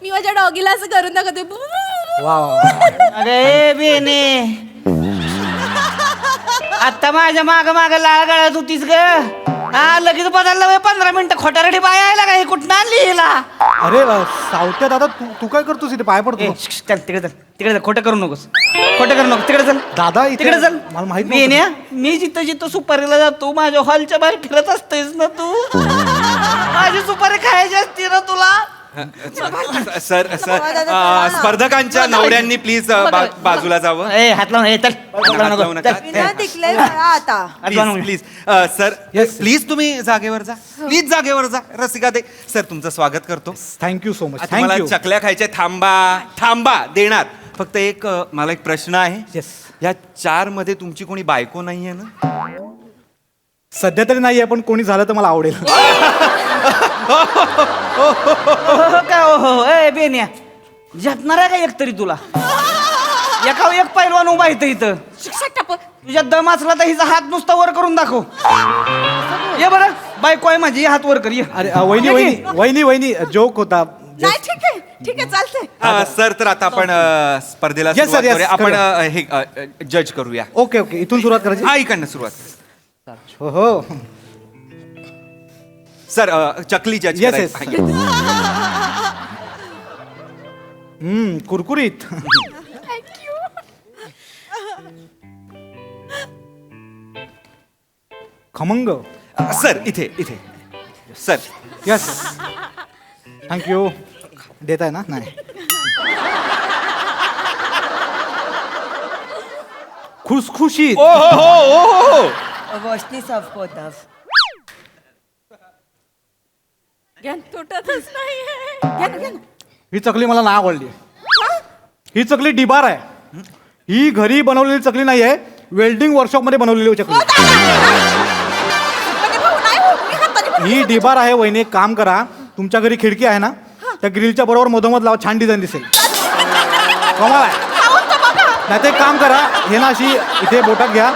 मी माझ्या डॉगीला असं करून दाखवते भू. अरे बेने आता माझ्या माग लाळ गळत होतीस ग. हा लगेच बदलला 15 मिनिटं खोटारडी बाय यायला का हे कुठं आणली हिला? अरे सावत्या दादा, तू काय करतोस इथे? पाय पडतो. चल तिकडे चल खोटं करू नकोस. खोटं करू नको. तिकडे चल दादा इथे- तिकडे चल. मला माहित नव्हतं. बेन्या मी जिथं सुपारीला जातो माझ्या हॉलच्या बाहेर फिरत असतेस ना तू. माझी सुपारी खायची असते ना तुला. सर स्पर्धकांच्या नवऱ्यांनी प्लीज बाजूला जावं. ए हात लावून चल हात लावू नको. चल. आता हात लावू नको. प्लीज सर प्लीज तुम्ही जागेवर जा. प्लीज जागेवर जा. रसिका दे सर तुमचं स्वागत करतो. Thank you so much. तुम्हाला थँक्यू. चकल्या खायच्या. थांबा देणार. फक्त मला एक प्रश्न आहे. Yes. या 4 मध्ये तुमची कोणी बायको नाहीये ना? सध्या तरी नाहीये, पण कोणी झालं तर मला आवडेल. काय हो ए बेन्या झटणार आहे का एक तरी तुला? एका एक पैलवान उभा इथं इथं. तुझ्या दम असला तर हिचा हात नुसता वर करून दाखव. ये बरं बायको आहे माझी, हात वर कर. ये. अरे वहिनी जोक होता. नाही ठीक आहे चालतंय. सर तर आता आपण स्पर्धेला Yes, sir, सुरुवात yes, करूया. आपण हे जज करूया. ओके इथून सुरुवात करायची. हा इकडनं सुरुवात. हो सर चकली जज Yes, करायचं. कुरकुरीत. खमंग. सर इथे सर यस थँक्यू. देत आहे ना? नाही. खुसखुशीत. ओ हो गोष्टी सफ होतात. तुटतच नाहीये. ही चकली मला नाही आवडली. ही चकली डिबार आहे. ही घरी बनवलेली चकली नाही आहे, वेल्डिंग वर्कशॉप मध्ये बनवलेली चकली. ही डिबार आहे. वहिनी एक काम करा, तुमच्या घरी खिडकी आहे ना, त्या ग्रिलच्या बरोबर मधोमध लावा, छान डिझाईन दिसेल. कमाल आहे. नाही ते काम करा, हे ना अशी इथे बोटात घ्या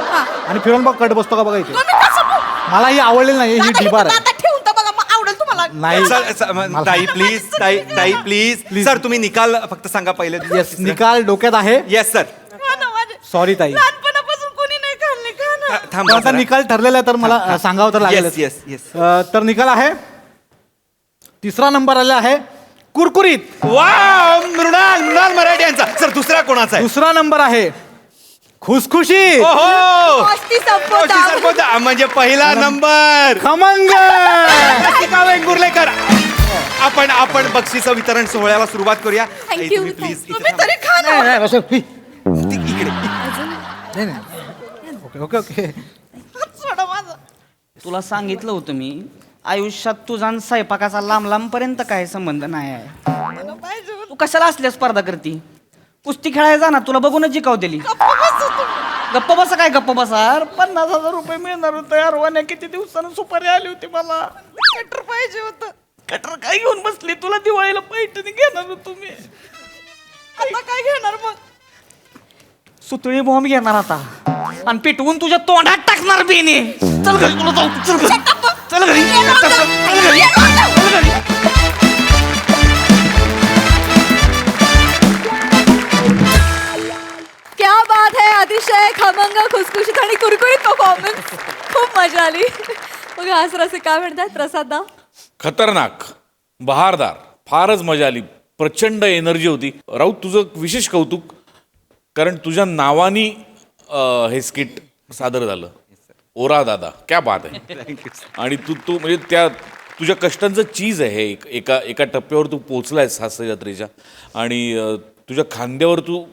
आणि फिरून बघ कट बसतो का बघा इथे. मला ही आवडलेली नाही. ही डिबार आहे. आवडेल तुम्हाला. नाही ताई प्लीज सर तुम्ही निकाल फक्त सांगा पहिले. येस निकाल डोक्यात आहे. Yes sir. सॉरी ताई. लहानपणापासून कोणी नाही खाल्ले का ना. थांबा आता निकाल ठरलेला आहे तर मला सांगावं तर लागेल. येस तर निकाल आहे 3रा नंबर आला आहे कुरकुरीत. वा मृणाल मराठी यांचा. सर दुसरा कोणाचा आहे? 2रा नंबर आहे खुसखुशी. गोष्टी संपवतात. म्हणजे पहिला नंबर खमंग. रसिका वेंगुर्लेकर. आपण बक्षीचं वितरण सोहळ्याला सुरुवात करूया. Thank you. प्लीज तुम्ही तरी खा ना. ओके सोडा माझं. तुला सांगितलं होतं मी आयुष्यात तुझा आणि स्वयंपाकाचा लांब पर्यंत काय संबंध नाही आहे. तू कशाला असल्या स्पर्धा करती? कुस्ती खेळायला जा ना, तुला बघूनच जिकाव दिली. गप्प बसा. काय गप्प बसा? 50,000 रुपये मिळणार होतं यार. वाण्या किती दिवसानं सुपारी आली होती मला. कटर पाहिजे होतं. कटर काय घेऊन बसली? तुला दिवाळीला पैठणी घेणार होतो मी. आता काय घेणार मग? सुतळी बॉम्ब घेणार आता आणि पेटवून तुझ्या तोंडात टाकणार बेने. चल घरी तुला जाऊ. चल घरी. चल घरी. चल घरी. चल घरी. क्या बात है, अतिशय खमंग, खुसखुशीत आणि कुरकुरीत परफॉर्मन्स. खूप मजा आली. बघा आज रसिक काय म्हणतात प्रसाद. खतरनाक, बहारदार, फारच मजा आली. प्रचंड एनर्जी होती. राऊत तुझं विशेष कौतुक, कारण तुझ्या नावानी हे स्किट सादर झालं. ओरा दादा, क्या बात आहे. आणि तू म्हणजे त्या तुझ्या कष्टांचं चीज आहे हे. एका टप्प्यावर तू पोचलायस हास्य जत्रेच्या, आणि तुझ्या खांद्यावर तू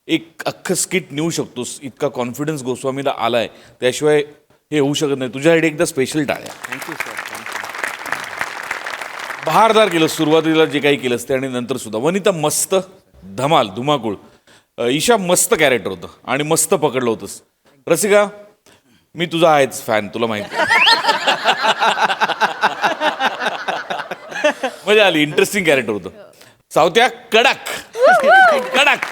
एक अख्खं स्किट नेऊ शकतोस. इतका कॉन्फिडन्स गोस्वामीला आलाय, त्याशिवाय हे होऊ शकत नाही. तुझ्यासाठी एकदा स्पेशल टाळ्या. Thank you sir. बहारदार केलं सुरुवातीला जे काही केलंस ते, आणि नंतर सुद्धा. वनिता मस्त, धमाल, धुमाकूळ. ईशा मस्त कॅरेक्टर होतं आणि मस्त पकडलं होतंस. रसिका, मी तुझा आहेच फॅन, तुला माहिती. मजा आली, इंटरेस्टिंग कॅरेक्टर होतं. सावत्या, कडक कडक,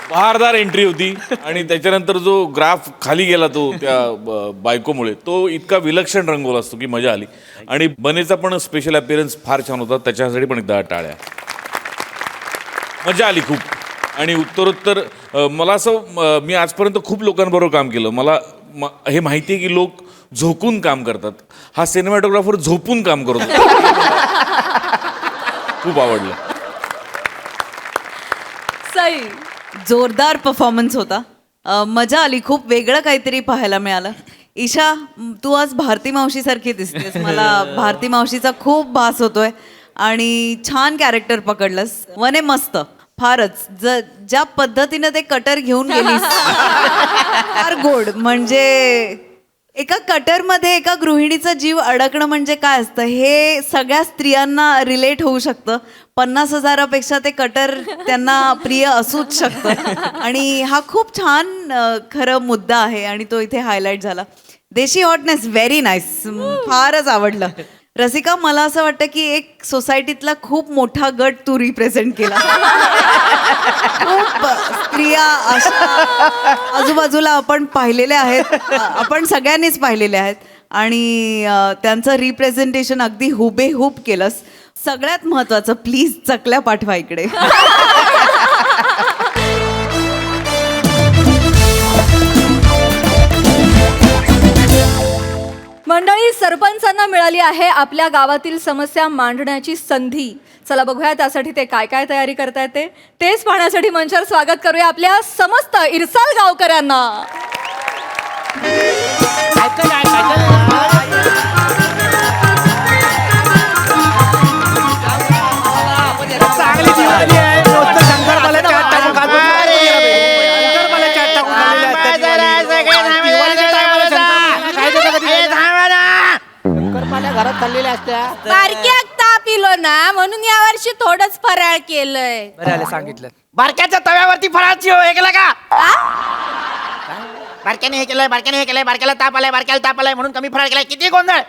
बहारदार एंट्री होती. आणि त्याच्यानंतर जो ग्राफ खाली गेला तो त्या बायकोमुळे, तो इतका विलक्षण रंगवला असतो की मजा आली. आणि बनेचा पण स्पेशल अपीअरन्स फार छान होता, त्याच्यासाठी पण एकदा टाळ्या. मजा आली खूप. आणि उत्तरोत्तर मला असं, मी आजपर्यंत खूप लोकांबरोबर काम केलं, मला हे माहिती आहे की लोक झोकून काम करतात. हा सिनेमॅटोग्राफर झोपून काम करतो. खूप आवडलं. सई. जोरदार परफॉर्मन्स होता. मजा आली, खूप वेगळं काहीतरी पाहायला मिळालं. ईशा, तू आज भारती मावशीसारखी दिसतेस. मला भारती मावशीचा खूप भास होतोय आणि छान कॅरेक्टर पकडलंस. वने मस्त, फारच. ज्या पद्धतीनं ते कटर घेऊन गेलीस फार गोड. म्हणजे एका कटरमध्ये एका गृहिणीचा जीव अडकणं म्हणजे काय असतं हे सगळ्या स्त्रियांना रिलेट होऊ शकतं. 50,000पेक्षा ते कटर त्यांना प्रिय असूच शकतं. आणि हा खूप छान खरं मुद्दा आहे आणि तो इथे हायलाईट झाला. देशी हॉटनेस, व्हेरी नाईस, फारच आवडलं. रसिका, मला असं वाटतं की एक सोसायटीतला खूप मोठा गट तू रिप्रेझेंट केला. खूप स्त्रिया अशा आजूबाजूला आपण पाहिलेल्या आहेत, आपण सगळ्यांनीच पाहिलेल्या आहेत, आणि त्यांचं रिप्रेझेंटेशन अगदी हुबेहूब केलंस. सगळ्यात महत्त्वाचं, प्लीज चकल्या पाठवा इकडे. मंडळी, सरपंचांना मिळाली आहे आपल्या गावातील समस्या मांडण्याची संधी. चला बघूया त्यासाठी ते काय काय तयारी करतायत तेच पाहण्यासाठी मंचावर स्वागत करूया आपल्या समस्त इरसाल गावकऱ्यांना. चांगली दिवाळी आहे. मस्त शंकरपाळ्याच्या आत टाकून खातो. शंकरपाळ्याच्या आत टाकून खाल्लेल्या आहेत त्या दिवाळी. दिवाळीच्या टायमाला शंकरपाळ्या खायचं का कधी? शंकरपाळ्या घरात खाल्लेल्या असत्या. बारक्यात ताप इलो ना म्हणून यावर्षी थोडंच फराळ केलंय. सांगितलं. बारक्याच्या तव्यावरती फळाची हो, हे केलं का? बारक्याने हे केलंय, बारक्याने हे केलंय, बारक्याला ताप आलाय म्हणून कमी फराळ केलाय. किती गोंधळ.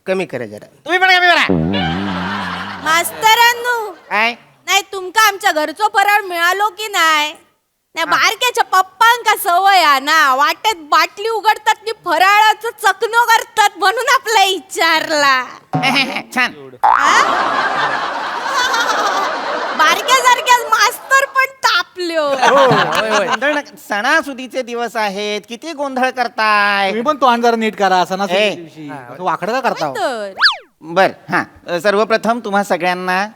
कमी करा जरा. तुम्ही पण कमी करा. मास्तरांनो, काय नाही तुमका आमच्या घरचो फराळ मिळालो की नाही? बारक्याच्या पप्पांका सवय आहे ना, वाटेत बाटली उघडतात की फराळाचं चकनो करतात म्हणून आपला विचारला. छान. बारक्या मास्तर पण तापल्यो. गोंधळ नका. सणासुदीचे दिवस आहेत, किती गोंधळ करताय. तुम्ही पण तो जरा नीट करा. ए. वाकडं का करता हो? तर बर, हा. सर्वप्रथम तुम्हा सगळ्यांना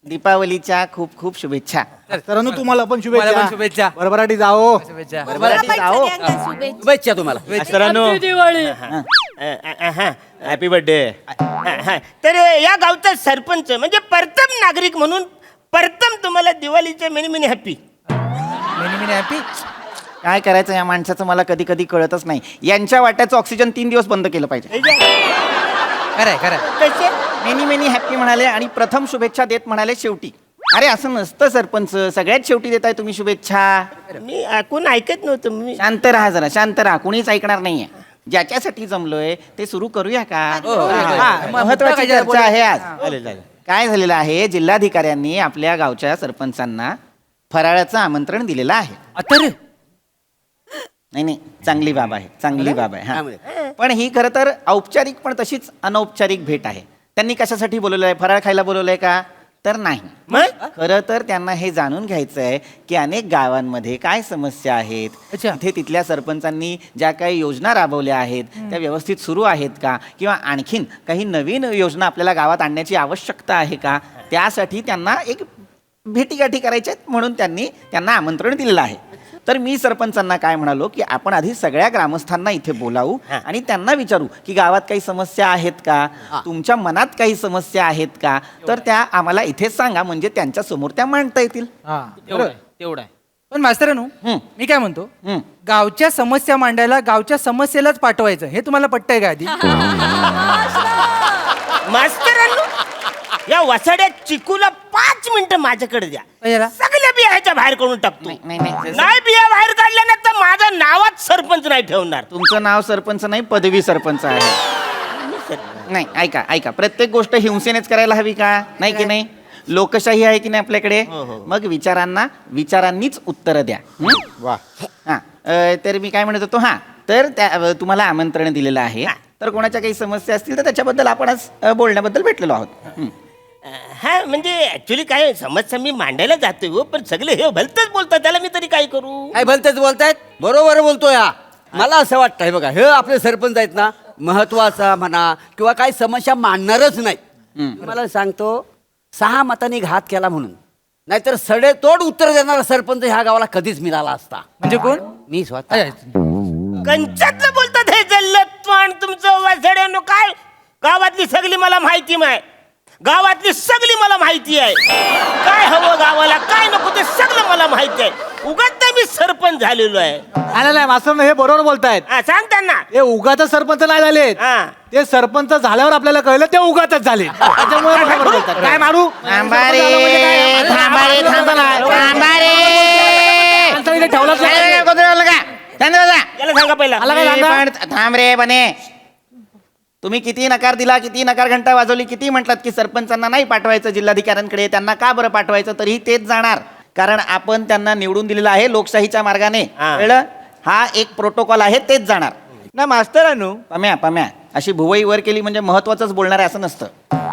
दीपावलीच्या खूप खूप शुभेच्छा. सरांनो, तुम्हाला पण तुम्हाला पण शुभेच्छा. शुभेच्छा. बरोबराटी जाओ. मला पण सगळ्यांना शुभेच्छा. शुभेच्छा तुम्हाला. सरांनो, हॅपी बर्थडे. तर या गावचा सरपंच म्हणजे प्रथम नागरिक म्हणून प्रथम तुम्हाला दिवाळीचे मेनी मेनी हॅपी. काय करायचं या माणसाचं मला कधी कधी कळतच नाही. यांच्या वाट्याचं ऑक्सिजन 3 दिवस बंद केलं पाहिजे. कसे? मेनी मेनी हॅपी म्हणाले आणि प्रथम शुभेच्छा देत म्हणाले शेवटी. अरे असं नसतं सरपंच, सगळ्यात शेवटी देताय तुम्ही शुभेच्छा. मी कोण ऐकत नव्हतं. मी शांत राहा जरा, शांत राहा. कुणीच ऐकणार नाहीये. ज्याच्यासाठी जमलोय ते सुरू करूया का? महत्वाची चर्चा आहे आज. काय झालेलं आहे, जिल्हाधिकाऱ्यांनी आपल्या गावच्या सरपंचांना फराळाचं आमंत्रण दिलेलं आहे. अरे नाही चांगली बाब आहे, चांगली बाब आहे. हा पण ही खरं तर औपचारिक पण तशीच अनौपचारिक भेट आहे. त्यांनी कशासाठी बोलवलं आहे? फराळ खायला बोलवलंय का? तर नाही. खरं तर त्यांना हे जाणून घ्यायचं आहे की अनेक गावांमध्ये काय समस्या आहेत, तिथे तिथल्या सरपंचांनी ज्या काही योजना राबवल्या आहेत त्या व्यवस्थित सुरू आहेत का, किंवा आणखीन काही नवीन योजना आपल्याला गावात आणण्याची आवश्यकता आहे का, त्यासाठी त्यांना एक भेटीगाठी करायच्या आहेत म्हणून त्यांना आमंत्रण दिलेलं आहे. तर मी सरपंचांना काय म्हणालो की आपण आधी सगळ्या ग्रामस्थांना इथे बोलावू आणि त्यांना विचारू की गावात काही समस्या आहेत का, तुमच्या मनात काही समस्या आहेत का, तर त्या आम्हाला इथेच सांगा, म्हणजे त्यांच्या समोर त्या मांडता येतील. तेवढं आहे. पण मास्तरानू, मी काय म्हणतो, गावच्या समस्या मांडायला गावच्या समस्येलाच पाठवायचं, हे तुम्हाला पटतंय का आधी? मास्तरांनो, या वसाड्या चिकूला 5 मिनिटं माझ्याकडे द्या, सगळ्या बिया ह्याच्या बाहेर काढून टाकतो. नाही बिया बाहेर काढल्या ना तर माझं नावात सरपंच नाही ठेवणार. तुमचं नाव सरपंच नाही, पदवी सरपंच आहे. नाही ऐका, प्रत्येक गोष्ट हिंसेनेच करायला हवी का? नाही की नाही? लोकशाही आहे की नाही आपल्याकडे? मग विचारांनीच उत्तर द्या. हा तर मी काय म्हणत होतो, तर तुम्हाला आमंत्रण दिलेलं आहे, तर कोणाच्या काही समस्या असतील तर त्याच्याबद्दल आपण आज बोलण्याबद्दल भेटलेलो आहोत. हा म्हणजे ऍक्च्युली काय समस्या मी मांडायला जातोय हो, पण सगळे हे भलतच बोलतात, त्याला मी तरी काय करू? काय भलतेच बोलतायत? बरोबर बोलतोय हा. मला असं वाटतं, हे बघा, हे आपले सरपंच आहेत ना, महत्वाचा म्हणा किंवा काही समस्या मांडणारच नाही. मला सांगतो, 6 मतांनी घात केला म्हणून, नाहीतर सडेतोड उत्तर देणारा सरपंच ह्या गावाला कधीच मिळाला असता. म्हणजे कोण? मी स्वतः. कंचातलं बोलतात हे जल्लतवाण तुमचं वासड्यानो. काय गावातली सगळी मला माहिती आहे, गावातली सगळी मला माहिती आहे, काय हवं गावाला काय नको ते सगळं मला माहिती आहे. उगाच मी सरपंच झालेलो आहे. नाही मास्तर, हे बरोबर बोलतायत. सांग त्यांना, हे उगाच सरपंच नाही झाले, ते सरपंच झाल्यावर आपल्याला कळलं ते उगाचच झाले. त्याच्यामुळे बरोबर बोलतात. काय मारू? सांगा पहिला. थांब रे बने, तुम्ही किती नकार दिला, किती नकार घंटा वाजवली, किती म्हटलात की सरपंचांना नाही पाठवायचं जिल्हाधिकाऱ्यांकडे, त्यांना का बरं पाठवायचं? तरीही तेच जाणार, कारण आपण त्यांना निवडून दिलेलं आहे लोकशाहीच्या मार्गाने. कळलं? हा एक प्रोटोकॉल आहे, तेच जाणार. ना मास्तरानू, पम्या अशी भुवई वर केली म्हणजे महत्वाचंच बोलणार आहे असं नसतं.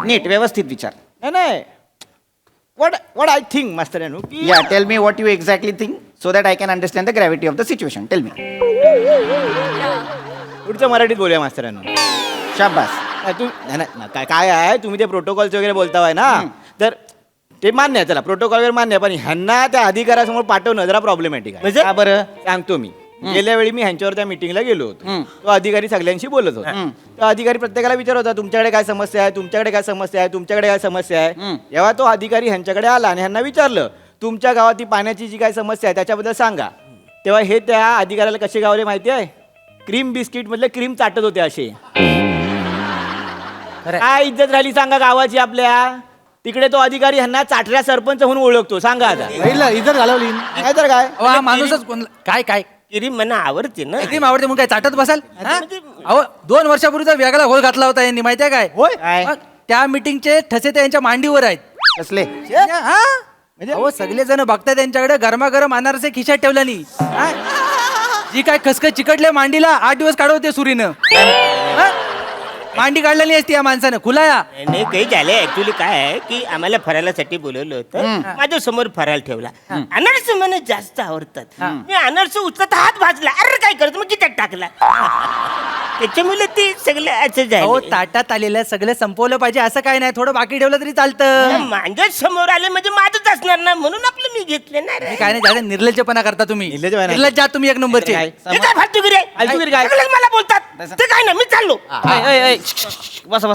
नीट व्यवस्थित विचार. नाही what I think, मास्तरानू, या tell me what you exactly think so that I can understand the gravity of the situation. Tell me. पुढचं मराठीत बोलूया मास्तरानू. शाबास. काय आहे, तुम्ही ते प्रोटोकॉलचं वगैरे बोलताय ना, तर ते मान्य आहे, चला प्रोटोकॉल वगैरे मान्य आहे, पण ह्यांना त्या अधिकाऱ्यासमोर पाठवणं जरा प्रॉब्लेमॅटिक आहे. म्हणजे का बरं? सांगतो मी. गेल्या वेळी मी ह्यांच्यावर त्या मीटिंगला गेलो होतो, तो अधिकारी सगळ्यांशी बोलत होता. तो अधिकारी प्रत्येकाला विचारत होता, तुमच्याकडे काय समस्या आहे, तुमच्याकडे काय समस्या आहे, तुमच्याकडे काय समस्या आहे. जेव्हा तो अधिकारी ह्यांच्याकडे आला आणि ह्यांना विचारलं, तुमच्या गावात ती पाण्याची जी काय समस्या आहे त्याच्याबद्दल सांगा, तेव्हा हे त्या अधिकाऱ्याला कसे गावले माहिती आहे? क्रीम बिस्किट मधले क्रीम चाटत होते असे. काय इज्जत राहिली सांगा गावाची आपल्या? तिकडे तो अधिकारी ह्यांना चाटऱ्या सरपंच म्हणून ओळखतो. सांगा आता, इज्जत घालवली काय तर काय? माणूसच काय क्रीम मला आवडते ना. क्रीम आवडते म्हणून काय चाटत बसाल? अहो 2 वर्षापूर्वीचा वेगळा घोळ घातला होता यांनी, माहिती आहे काय? मग त्या मीटिंगचे ठसे ते यांच्या मांडीवर आहेत. कसले? अहो सगळे जण बघताय त्यांच्याकडे, गरमागरम अनारसे खिशात ठेवल्यानी, जी काय खसखस चिकटले मांडीला, 8 दिवस काढवते सुरीनं. मांडी काढलेली असती या माणसानं खुलाया. नाही काही झालं ऍक्च्युली काय आहे की आम्हाला फराळासाठी बोलवलं होतं, माझ्या समोर फराळ ठेवला. अनारस मला जास्त आवडतात, मी अनारस उचलत हात भाजला, अरे काय करतो मग कित्यात टाकला, त्याच्यामुळे ते सगळं असं अहो झालं. ताटात आलेलं सगळं संपवलं पाहिजे असं काय नाही, थोडं बाकी ठेवलं तरी चालतं. माझ्या समोर आले म्हणजे माझंच असणार ना, म्हणून आपलं मी घेतलं ना रे. काय नाही झालं, निर्लज्जपणा करता तुम्ही. निर्लज्ज आहात तुम्ही, 1 नंबरचे. हे काय फालतूगिरी आहे? सगळेच मला बोलतात ते काय ना, मी चाललो. बसा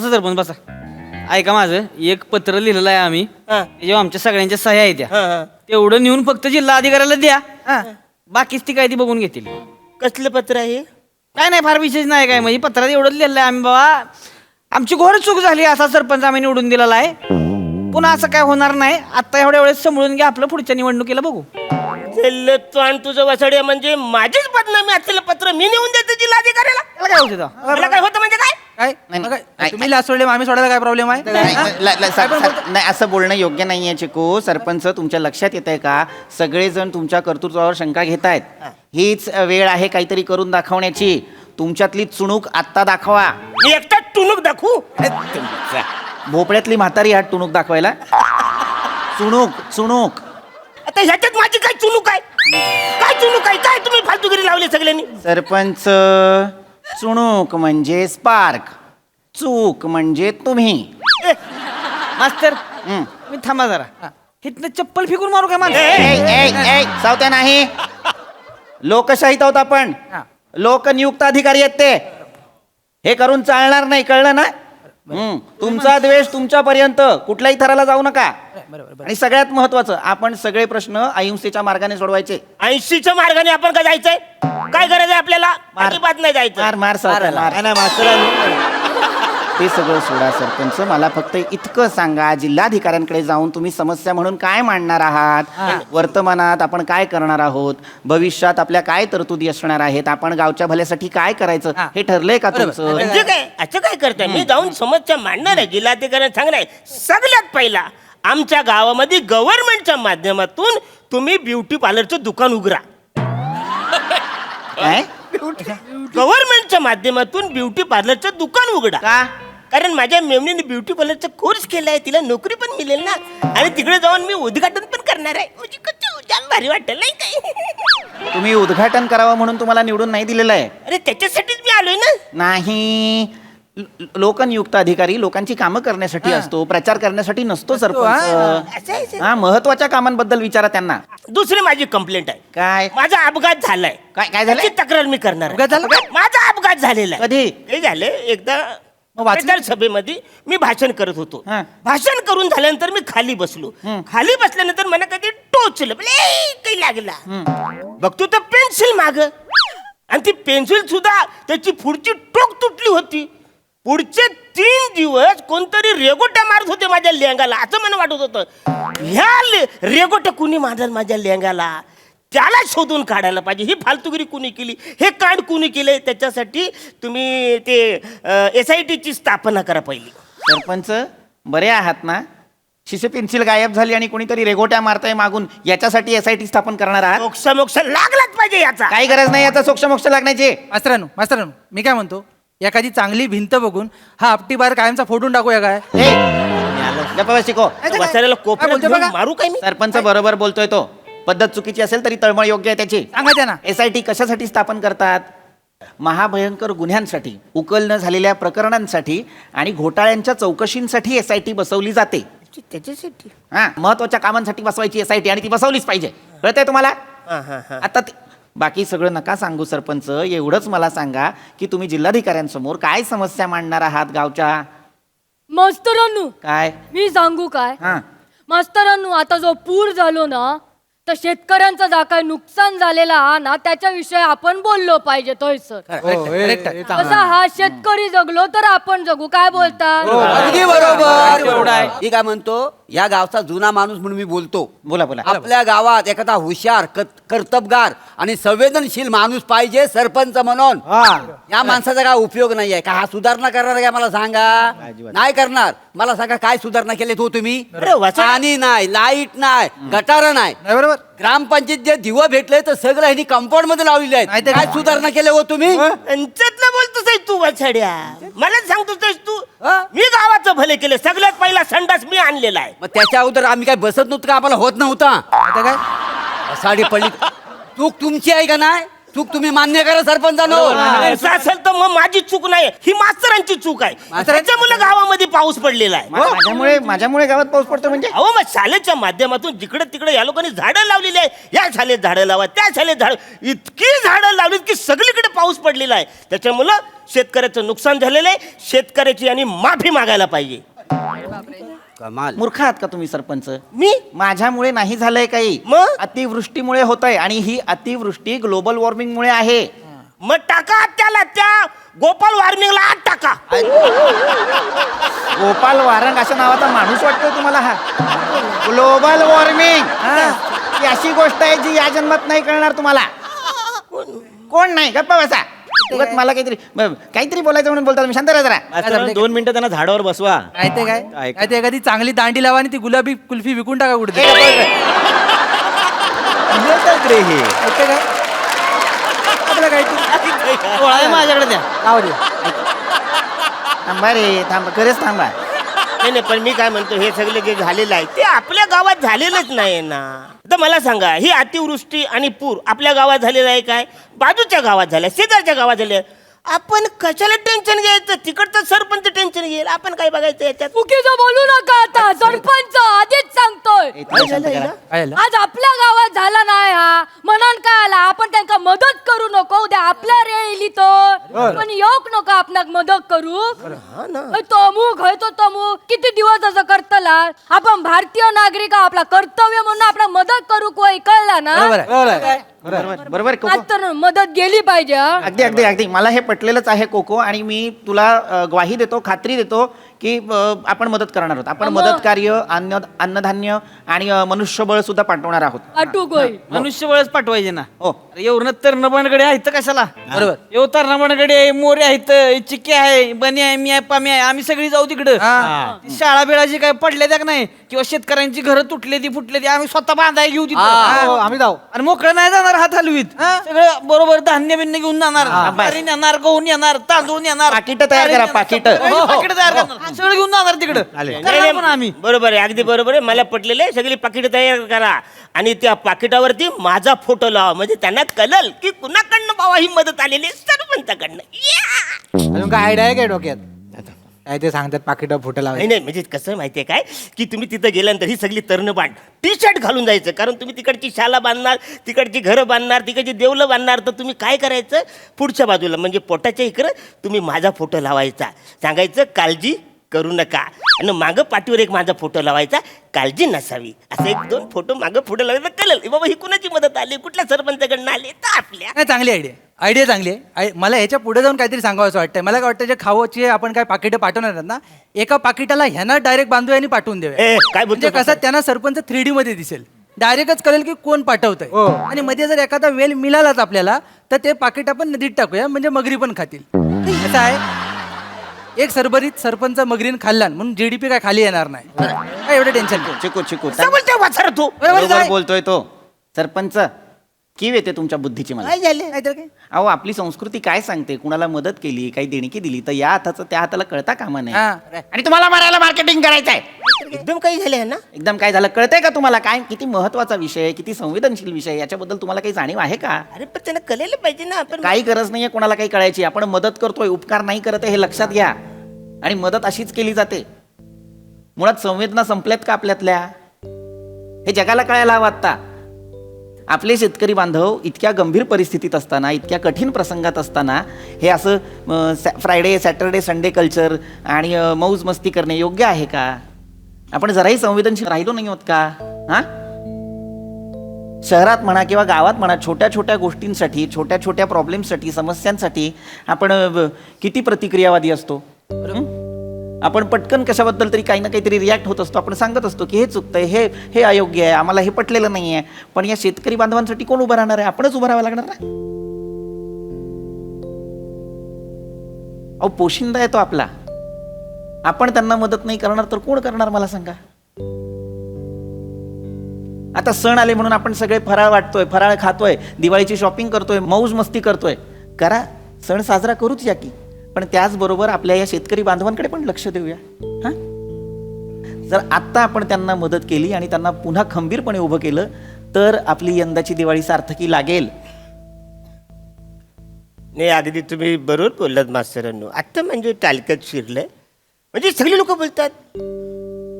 सरपंच बसा. ऐका, माझं एक पत्र लिहिलेलं आहे आम्ही, जेव्हा आमच्या सगळ्यांच्या सह्या आहेत त्या, तेवढं नेऊन फक्त जिल्हा अधिकाऱ्याला द्या, बाकीच ती काय ती बघून घेतील. कसलं पत्र आहे? काय नाही, फार विशेष नाही काय, म्हणजे पत्रात एवढं लिहिलेलं आहे आम्ही, बाबा आमची घोर चूक झाली, असा सरपंच आम्ही निवडून दिलेला आहे, पुन्हा असं काय होणार नाही, आता एवढ्या वेळेस समजून घ्या, आपलं पुढच्या निवडणुकीला बघू. तुझं वसड्या म्हणजे माझीच बदनामी असलेलं पत्र मी नेऊन देतो जिल्हाधिकाऱ्याला? काय होतं? मला काय होतं म्हणजे काय? काय नाही, मग नाही. तुम्ही लाच सोडले आम्ही सोडायला काय प्रॉब्लेम आहे नाही असं बोलणं योग्य नाहीये चिकू. सरपंच, तुमच्या लक्षात येत आहे का सगळेजण तुमच्या कर्तृत्वावर शंका घेत आहेत. हीच वेळ आहे काहीतरी करून दाखवण्याची. तुमच्यातली चुणूक आत्ता दाखवा. मी एकटा टुणूक दाखवू? भोपळ्यातली म्हातारी हात टुणूक दाखवायला. चुणूक आता ह्याच्यात माझी काय चुणूक आहे? काय चुणूक आहे? काय तुम्ही फालतूगिरी लावली सगळ्यांनी? सरपंच, चुणूक म्हणजे स्पार्क, चूक म्हणजे तुम्ही. मास्तर मी थांबा जरा. इथनं चप्पल फेकून मारू काय माणसं? सावत्या नाही. लोकशाहीत आहोत आपण. लोकनियुक्त अधिकारी आहेत ते. हे करून चालणार नाही, कळलं ना? तुमचा द्वेष तुमच्यापर्यंत, कुठल्याही थराला जाऊ नका. आणि सगळ्यात महत्वाचं, आपण सगळे प्रश्न अहिंसेच्या मार्गाने सोडवायचे. 80च्या मार्गाने आपण का जायचंय? काय गरज आहे आपल्याला? अजिबात नाही जायचं. मार सावत्या, मार. ते सगळं सोडा सरपंच. मला फक्त इतकं सांगा, जिल्हाधिकाऱ्यांकडे जाऊन तुम्ही समस्या म्हणून काय मांडणार आहात? वर्तमानात आपण काय करणार आहोत? भविष्यात आपल्या काय तरतुदी असणार आहेत? आपण गावच्या भल्यासाठी काय करायचं हे ठरलंय का तुमचं? म्हणजे काय असं काय करताय? मी जाऊन समस्या मांडणार आहे, जिल्हाधिकाऱ्यांना सांगणार आहे. सगळ्यात पहिला आमच्या गावामध्ये गव्हर्नमेंटच्या माध्यमातून तुम्ही ब्युटी पार्लरचं दुकान उघडा. काय? गव्हर्नमेंटच्या माध्यमातून ब्युटी पार्लरचं दुकान उघडा. का? कारण माझ्या मेमणीने ब्युटी पार्लरचा कोर्स केलाय, तिला नोकरी पण मिळेल ना. आणि तिकडे जाऊन मी उद्घाटन पण करणार आहे. म्हणजे जाम भारी वाटेल नाही काय? तुम्ही उद्घाटन करावं म्हणून तुम्हाला निवडून नाही दिलेलं आहे. अरे त्याच्यासाठीच मी आलोय ना. नाही, लोकनियुक्त अधिकारी लोकांची कामं करण्यासाठी असतो, प्रचार करण्यासाठी नसतो सरपंच. हा, महत्वाच्या कामांबद्दल विचारा त्यांना. दुसरी माझी कंप्लेंट आहे. काय? माझा अपघात झालाय. काय झालं? त्याची तक्रार मी करणार आहे. अपघात झाला? माझा अपघात झालेला आहे. कधी? हे झाले एकदा वाचलं? प्रचार सभेमध्ये मी भाषण करत होतो. हा. भाषण करून झाल्यानंतर मी खाली बसलो. खाली बसल्यानंतर मला कधी टोचलं, काही लागला. बघतो तर पेन्सिल माग, आणि ती पेन्सिल सुद्धा त्याची पुढची टोक तुटली होती. पुढचे 3 दिवस कोणतरी रेगोट्या मारत होते माझ्या लेंगाला, असं मला वाटत होतं. ह्या रेगोट्या कुणी मारत माझ्या लेंगाला, त्याला शोधून काढायला पाहिजे. ही फालतुगिरी कुणी केली, हे कांड कुणी केले, त्याच्यासाठी तुम्ही ते SIT स्थापना करा पहिली. सरपंच, बरे आहात ना? शिसे पेन्सिल गायब झाली आणि कोणीतरी रेगोट्या मारताय मागून, याच्यासाठी SIT स्थापन करणार आहात? मोक्ष लागलाच पाहिजे याचा. काही गरज नाही याचा सोक्ष लागण्याची. मास्तरांनो मी काय म्हणतो, एखादी चांगली भिंत बघून हा आपटी बाहेर कायमचा फोडून टाकूया काय? शिको. वसाऱ्याला कोपऱ्यात घेऊन मारू काय मी? सरपंच बरोबर बोलतोय तो. पद्धत चुकीची असेल तरी तळमळ योग्य आहे त्याची. सांगा ना. SIT कशासाठी स्थापन करतात? महाभयंकर गुन्ह्यांसाठी, उकल न झालेल्या प्रकरणांसाठी आणि घोटाळ्यांच्या चौकशींसाठी SIT बसवली जाते. त्याच्यासाठी हा, महत्वाच्या कामांसाठी बसवायची SIT, आणि ती बसवलीच पाहिजे. कळतंय तुम्हाला? आता बाकी सगळं नका सांगू सरपंच. एवढंच मला सांगा की तुम्ही जिल्हाधिकाऱ्यांसमोर काय समस्या मांडणार आहात गावच्या? मास्तरांनो, काय? मी सांगू काय? हा. मास्तरांनो, आता जो पूर झालो ना, तर शेतकऱ्यांचा जा काय नुकसान झालेला हा ना, त्याच्याविषयी आपण बोललो पाहिजे. तोय सर कसा हा शेतकरी जगलो तर आपण जगू. काय बोलता? अगदी बरोबर. मी काय म्हणतो, या गावचा जुना माणूस म्हणून मी बोलतो. बोला. आपल्या गावात एखादा हुशार, कर्तबगार आणि संवेदनशील माणूस पाहिजे सरपंच म्हणून. या माणसाचा काय उपयोग नाहीये का? हा सुधारणा करणार काय मला सांगा? नाही करणार. मला सांगा, काय सुधारणा केली तो तुम्ही? पाणी नाही, लाईट नाही, गटार नाही. बरोबर. ग्रामपंचायत जे दिवं भेटले तर सगळं ह्यांनी कंपाऊंड मध्ये लावलेले आहेत. काय सुधारणा केले हो तुम्ही? त्यांच्यातलं बोलतोस तू वसाड्या, मला सांगतोस तू. मी गावाचं भले केले. सगळ्यात पहिला संडास मी आणलेला आहे. मग त्याच्या अगोदर आम्ही काय बसत नव्हतं का? आम्हाला होत नव्हता? आता काय? साडी पडली. चूक तुमची आहे का नाही? चूक तुम्ही मान्य करा सरपंचानो. असं असेल तर मग माझी चूक नाही, ही मास्तरांची चूक आहे. त्याच्यामुळे गावामध्ये पाऊस पडलेला आहे. माझ्यामुळे गावात पाऊस पडतो म्हणजे? अहो, मग शाळेच्या माध्यमातून जिकडे तिकडे या लोकांनी झाडं लावलेली आहे. या शाळेत झाडं लावा, त्या शाळेत झाडं, इतकी झाडं लावलीत की सगळीकडे पाऊस पडलेला आहे. त्याच्यामुळं शेतकऱ्याचं नुकसान झालेलं आहे. शेतकऱ्याची यांनी माफी मागायला पाहिजे. कमाल. मूर्ख आहात का तुम्ही सरपंच? मी माझ्यामुळे नाही झालंय काही. मग? अतिवृष्टीमुळे होतंय, आणि ही अतिवृष्टी ग्लोबल वॉर्मिंग मुळे आहे. मग टाका त्याला, त्या गोपाल वार्मिंगला आत टाका. गोपाल वारंग अशा नावाचा माणूस वाटतोय तुम्हाला हा? ग्लोबल वॉर्मिंग ही अशी गोष्ट आहे जी या जन्मात नाही कळणार तुम्हाला. कोण नाही? गप्पा बसा. उगाच मला काहीतरी बोलायचं म्हणून बोलता तुम्ही. शांत राहा जरा. मास्तरांनो, 2 मिनिटं त्यांना झाडावर बसवा. काय ते काय ते एखादी चांगली दांडी लावा आणि ती गुलाबी कुल्फी विकून टाका कुठे आपलं काय माझ्याकडे द्या. लावा दे. थांबा रे, थांबा, खरेच थांबा. नाही पण मी काय म्हणतो, हे सगळं जे झालेलं आहे ते आपल्या गावात झालेलंच नाही ना. तर मला सांगा, ही अतिवृष्टी आणि पूर आपल्या गावात झालेला आहे काय? बाजूच्या गावात झाल्या, शेजारच्या गावात झाल्या. आपण कशाला टेन्शन घ्यायचं? तिकडचं सरपंच टेन्शन घेईल, आपण काय बघायचं याच्यात? चुकीचं बोलू नका आता. सरपंच आधीच सांगतोय, काय झालं? आज आपल्या गावात झाला नाही हा म्हणून काय आला. आपण त्यांना मदत करू नको. उद्या आपल्या रे येईल तो पण येऊक नको आपणाक मदत करू. तमुक है तो तमुक किती दिवस असं करतला. आपण भारतीय नागरिक आहोत, आपला कर्तव्य म्हणून आपण मदत करू. कोई कळला ना? बरोबर कोको. आज तर मदत गेली पाहिजे. अगदी अगदी अगदी मला हे पटलेलंच आहे कोको. आणि मी तुला ग्वाही देतो, खात्री देतो की आपण मदत करणार आहोत. आपण मदत कार्य, अन्नधान्य आणि मनुष्यबळ सुद्धा पाठवणार आहोत. मनुष्यबळच पाठवायचे ना. हो, एवढं तर नबणगडे आहेत कशाला? बरोबर. एव तर नबणगडे आहे, मोरे आहेत, चिक्की आहे, बनी आहे, मी आहे, पामी आहे. आम्ही सगळी जाऊ तिकडं. शाळा बिळाची काय पडले त्या नाही, किंवा शेतकऱ्यांची घरं तुटले ती फुटले ती आम्ही स्वतः बांधाय घेऊ तिथं. आम्ही जाऊ. आणि मोकळं नाही जाणार हात हलवीत. सगळं बरोबर धान्य बिन्य घेऊन जाणार. बारी येणार, गहून येणार, तांदूळ येणार, पाकिटं तयार करा, पाकिटं. पाकिटं तयार करणार, सगळं घेऊन जाणार तिकडं. करणार पण आम्ही. बरोबर आहे, अगदी बरोबर आहे. मला पटलेलं आहे. सगळी पाकिटं तयार करा आणि त्या पाकिटावरती माझा फोटो लावा, म्हणजे त्यांना कळल की कुणाकडनं बाबा ही मदत आलेली आहे, सरपंचाकडनं. अजून काय आयडिया आहे काय डोक्यात? काय ते सांगतात पाकिट फुट नाही नाही, म्हणजे कसं माहितीये काय की तुम्ही तिथं गेल्यानंतर ही सगळी तरणं बांध टी शर्ट घालून जायचं. कारण तुम्ही तिकडची शाला बांधणार, तिकडची घरं बांधणार, तिकडची देवलं बांधणार. तर तुम्ही काय करायचं, पुढच्या बाजूला म्हणजे पोटाच्या इकडं तुम्ही माझा फोटो लावायचा, सांगायचं काळजी करू नका. आणि मागं पाठीवर एक माझा फोटो लावायचा, काळजी नसावी. असं 1-2 फोटो मागं फोटो लावायचा, कळलं बाबा ही कुणाची मदत आली, कुठल्या सरपंचाकडनं आली. तर आपल्या चांगली आयडिया चांगली आहे. मला ह्याच्या पुढे जाऊन काहीतरी सांगावं असं वाटतंय. मला काय वाटतं, जे खावाची आपण काय पाकिटं पाठवणार आहेत ना, एका पाकिटाला ह्यांना डायरेक्ट बांधूया आणि पाठवून देऊया. काय म्हणजे कसं त्यांना सरपंच 3D मध्ये दिसेल, डायरेक्टच कळेल की कोण पाठवतंय. आणि मध्ये जर एखादा वेल मिळालाच आपल्याला तर ते पाकिट आपण नदीत टाकूया, म्हणजे मगरी पण खातील. असं आहे, एक सरभरीत सरपंच मगरीन खाल्ला म्हणून GDP काय खाली येणार नाही. काय एवढं टेन्शन चिकू तू बरोबर बोलतोय तो. सरपंच कीव येते तुमच्या बुद्धीची मला. नाहीतर काय. अहो, आपली संस्कृती काय सांगते, कुणाला मदत केली, काही देणगी दिली तर या हाताचं त्या हाताला कळता कामा नाही. आणि तुम्हाला मारायला मार्केटिंग करायचंय. एकदम काही झाले ना, एकदम काय झालं कळतंय का तुम्हाला? काय किती महत्वाचा विषय, किती संवेदनशील विषय, याच्याबद्दल तुम्हाला काही जाणीव आहे का? अरे पण त्यांना कळायला पाहिजे ना. आपण काही गरज नाहीये कोणाला काही कळायची. आपण मदत करतोय, उपकार नाही करत हे लक्षात घ्या. आणि मदत अशीच केली जाते. मुळात संवेदना संपल्यात का आपल्यातल्या? हे जगाला कळायला हवं. आता आपले शेतकरी बांधव इतक्या गंभीर परिस्थितीत असताना, इतक्या कठीण प्रसंगात असताना हे असं फ्रायडे, सॅटरडे, संडे कल्चर आणि मौज मस्ती करणे योग्य आहे का? आपण जराही संवेदनशील राहिलो नाही आहोत का? शहरात म्हणा किंवा गावात म्हणा, छोट्या छोट्या गोष्टींसाठी, छोट्या छोट्या प्रॉब्लेमसाठी, समस्यांसाठी आपण किती प्रतिक्रियावादी असतो. आपण पटकन कशाबद्दल तरी काही ना काहीतरी रिॲक्ट होत असतो. आपण सांगत असतो की हे चुकतंय, हे अयोग्य आहे, आम्हाला हे पटलेलं नाही आहे. पण या शेतकरी बांधवांसाठी कोण उभं राहणार आहे? आपणच उभं राहावं लागणार ना. अहो, पोशिंदा आहे तो आपला. आपण त्यांना मदत नाही करणार तर कोण करणार मला सांगा. आता सण आले म्हणून आपण सगळे फराळ वाटतोय, फराळ खातोय, दिवाळीची शॉपिंग करतोय, मौज मस्ती करतोय. करा, सण साजरा करूच या की. पण त्याचबरोबर आपल्या या शेतकरी बांधवांकडे पण लक्ष देऊया. जर आत्ता आपण त्यांना मदत केली आणि त्यांना पुन्हा खंबीरपणे उभं केलं तर आपली यंदाची दिवाळी सार्थकी लागेल. नाही, अगदी तुम्ही बरोबर बोललात मास्तरांनो. आत्ता म्हणजे टालकत शिरलंय. म्हणजे सगळे लोक बोलतात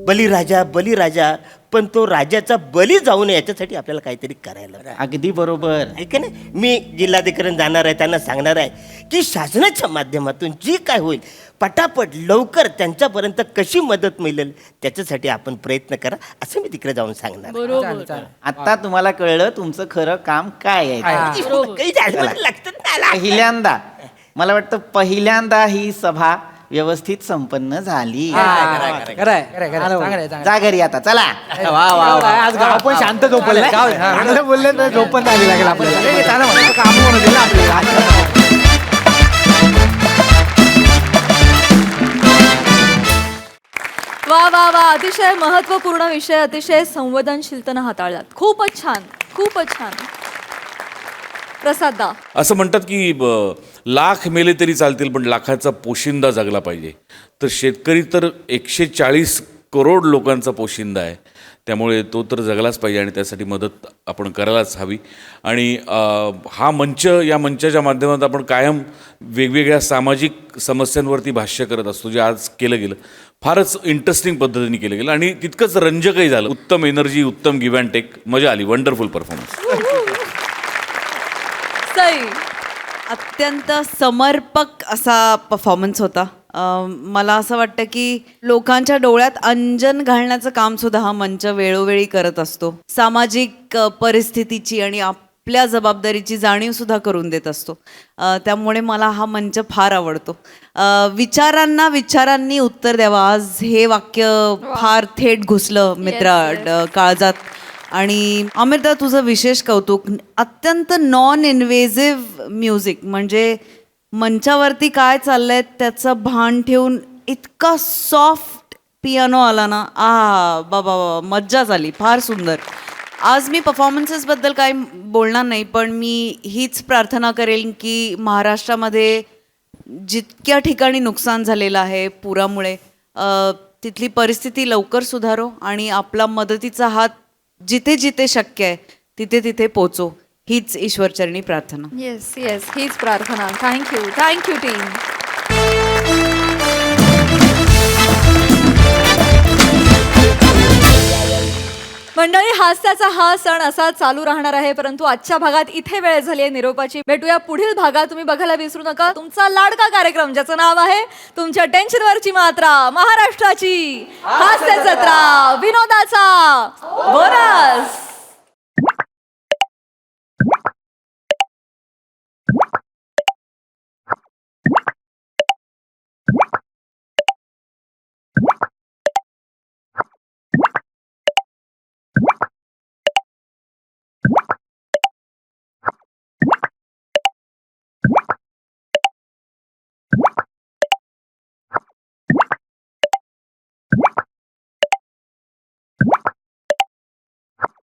बलीराजा बलीराजा, पण तो राजाचा बली जाऊ नये याच्यासाठी आपल्याला काहीतरी करायला. अगदी बरोबर. ऐका ना, मी जिल्हाधिकारी जाणार आहे, त्यांना सांगणार आहे की शासनाच्या माध्यमातून जी काय होईल पटापट लवकर त्यांच्यापर्यंत कशी मदत मिळेल त्याच्यासाठी आपण प्रयत्न करा, असं मी तिकडे जाऊन सांगणार. आता तुम्हाला कळलं तुमचं खरं काम काय आहे. पहिल्यांदा मला वाटतं पहिल्यांदा ही सभा व्यवस्थित संपन्न झाली. जा घरी आता, चला. आज गाव पण शांत झोपलं. चांगलं बोलले तर झोप पण झाली लागेल आपल्याला. वा वा वा, अतिशय महत्वपूर्ण विषय, अतिशय संवेदनशीलतेनं हाताळलात. खूपच छान, खूपच छान. प्रसाद दा, असं म्हणतात की लाख मेले तरी चालतील पण लाखाचा पोशिंदा जगला पाहिजे. तर शेतकरी तर 140 करोड लोकांचा पोशिंदा आहे, त्यामुळे तो तर जगलाच पाहिजे आणि त्यासाठी मदत आपण करायलाच हवी. आणि हा मंच, या मंचाच्या माध्यमातून आपण कायम वेगवेगळ्या सामाजिक समस्यांवरती भाष्य करत असतो, जे आज केलं गेलं फारच इंटरेस्टिंग पद्धतीने केलं गेलं आणि तितकंच रंजकही झालं. उत्तम एनर्जी, उत्तम गिव्ह अँड टेक, मजा आली. Wonderful performance. सई, अत्यंत समर्पक असा परफॉर्मन्स होता. मला असं वाटतं की लोकांच्या डोळ्यात अंजन घालण्याचं काम सुद्धा हा मंच वेळोवेळी करत असतो. सामाजिक परिस्थितीची आणि आपल्या जबाबदारीची जाणीव सुद्धा करून देत असतो. त्यामुळे मला हा मंच फार आवडतो. विचारांना विचारांनी उत्तर द्यावं, आज हे वाक्य फार थेट घुसलं मित्रा काळजात. आणि अमिरदा, तुझं विशेष कौतुक. अत्यंत नॉन इन्व्हेजिव्ह म्युझिक, म्हणजे मंचावरती काय चाललंय त्याचं भान ठेवून इतका सॉफ्ट पियानो आला ना, बाबा मज्जाच आली, फार सुंदर. आज मी परफॉर्मन्सेसबद्दल काही बोलणार नाही, पण मी हीच प्रार्थना करेन की महाराष्ट्रामध्ये जितक्या ठिकाणी नुकसान झालेलं आहे पुरामुळे, तिथली परिस्थिती लवकर सुधारो आणि आपला मदतीचा हात जिथे जिथे शक्य आहे तिथे तिथे पोचो, हीच ईश्वरचरणी प्रार्थना. येस येस, हीच प्रार्थना. Thank you, thank you team. मंडळी, हास्याचा हा सण असा चालू राहणार आहे, परंतु आजच्या भागात इथे वेळ झाली आहे निरोपाची. भेटूया पुढील भागात. तुम्ही बघायला विसरू नका तुमचा लाडका कार्यक्रम, ज्याचं नाव आहे तुमच्या टेन्शनवरची मात्रा, महाराष्ट्राची हास्य जत्रा, विनोदाचा बोनस.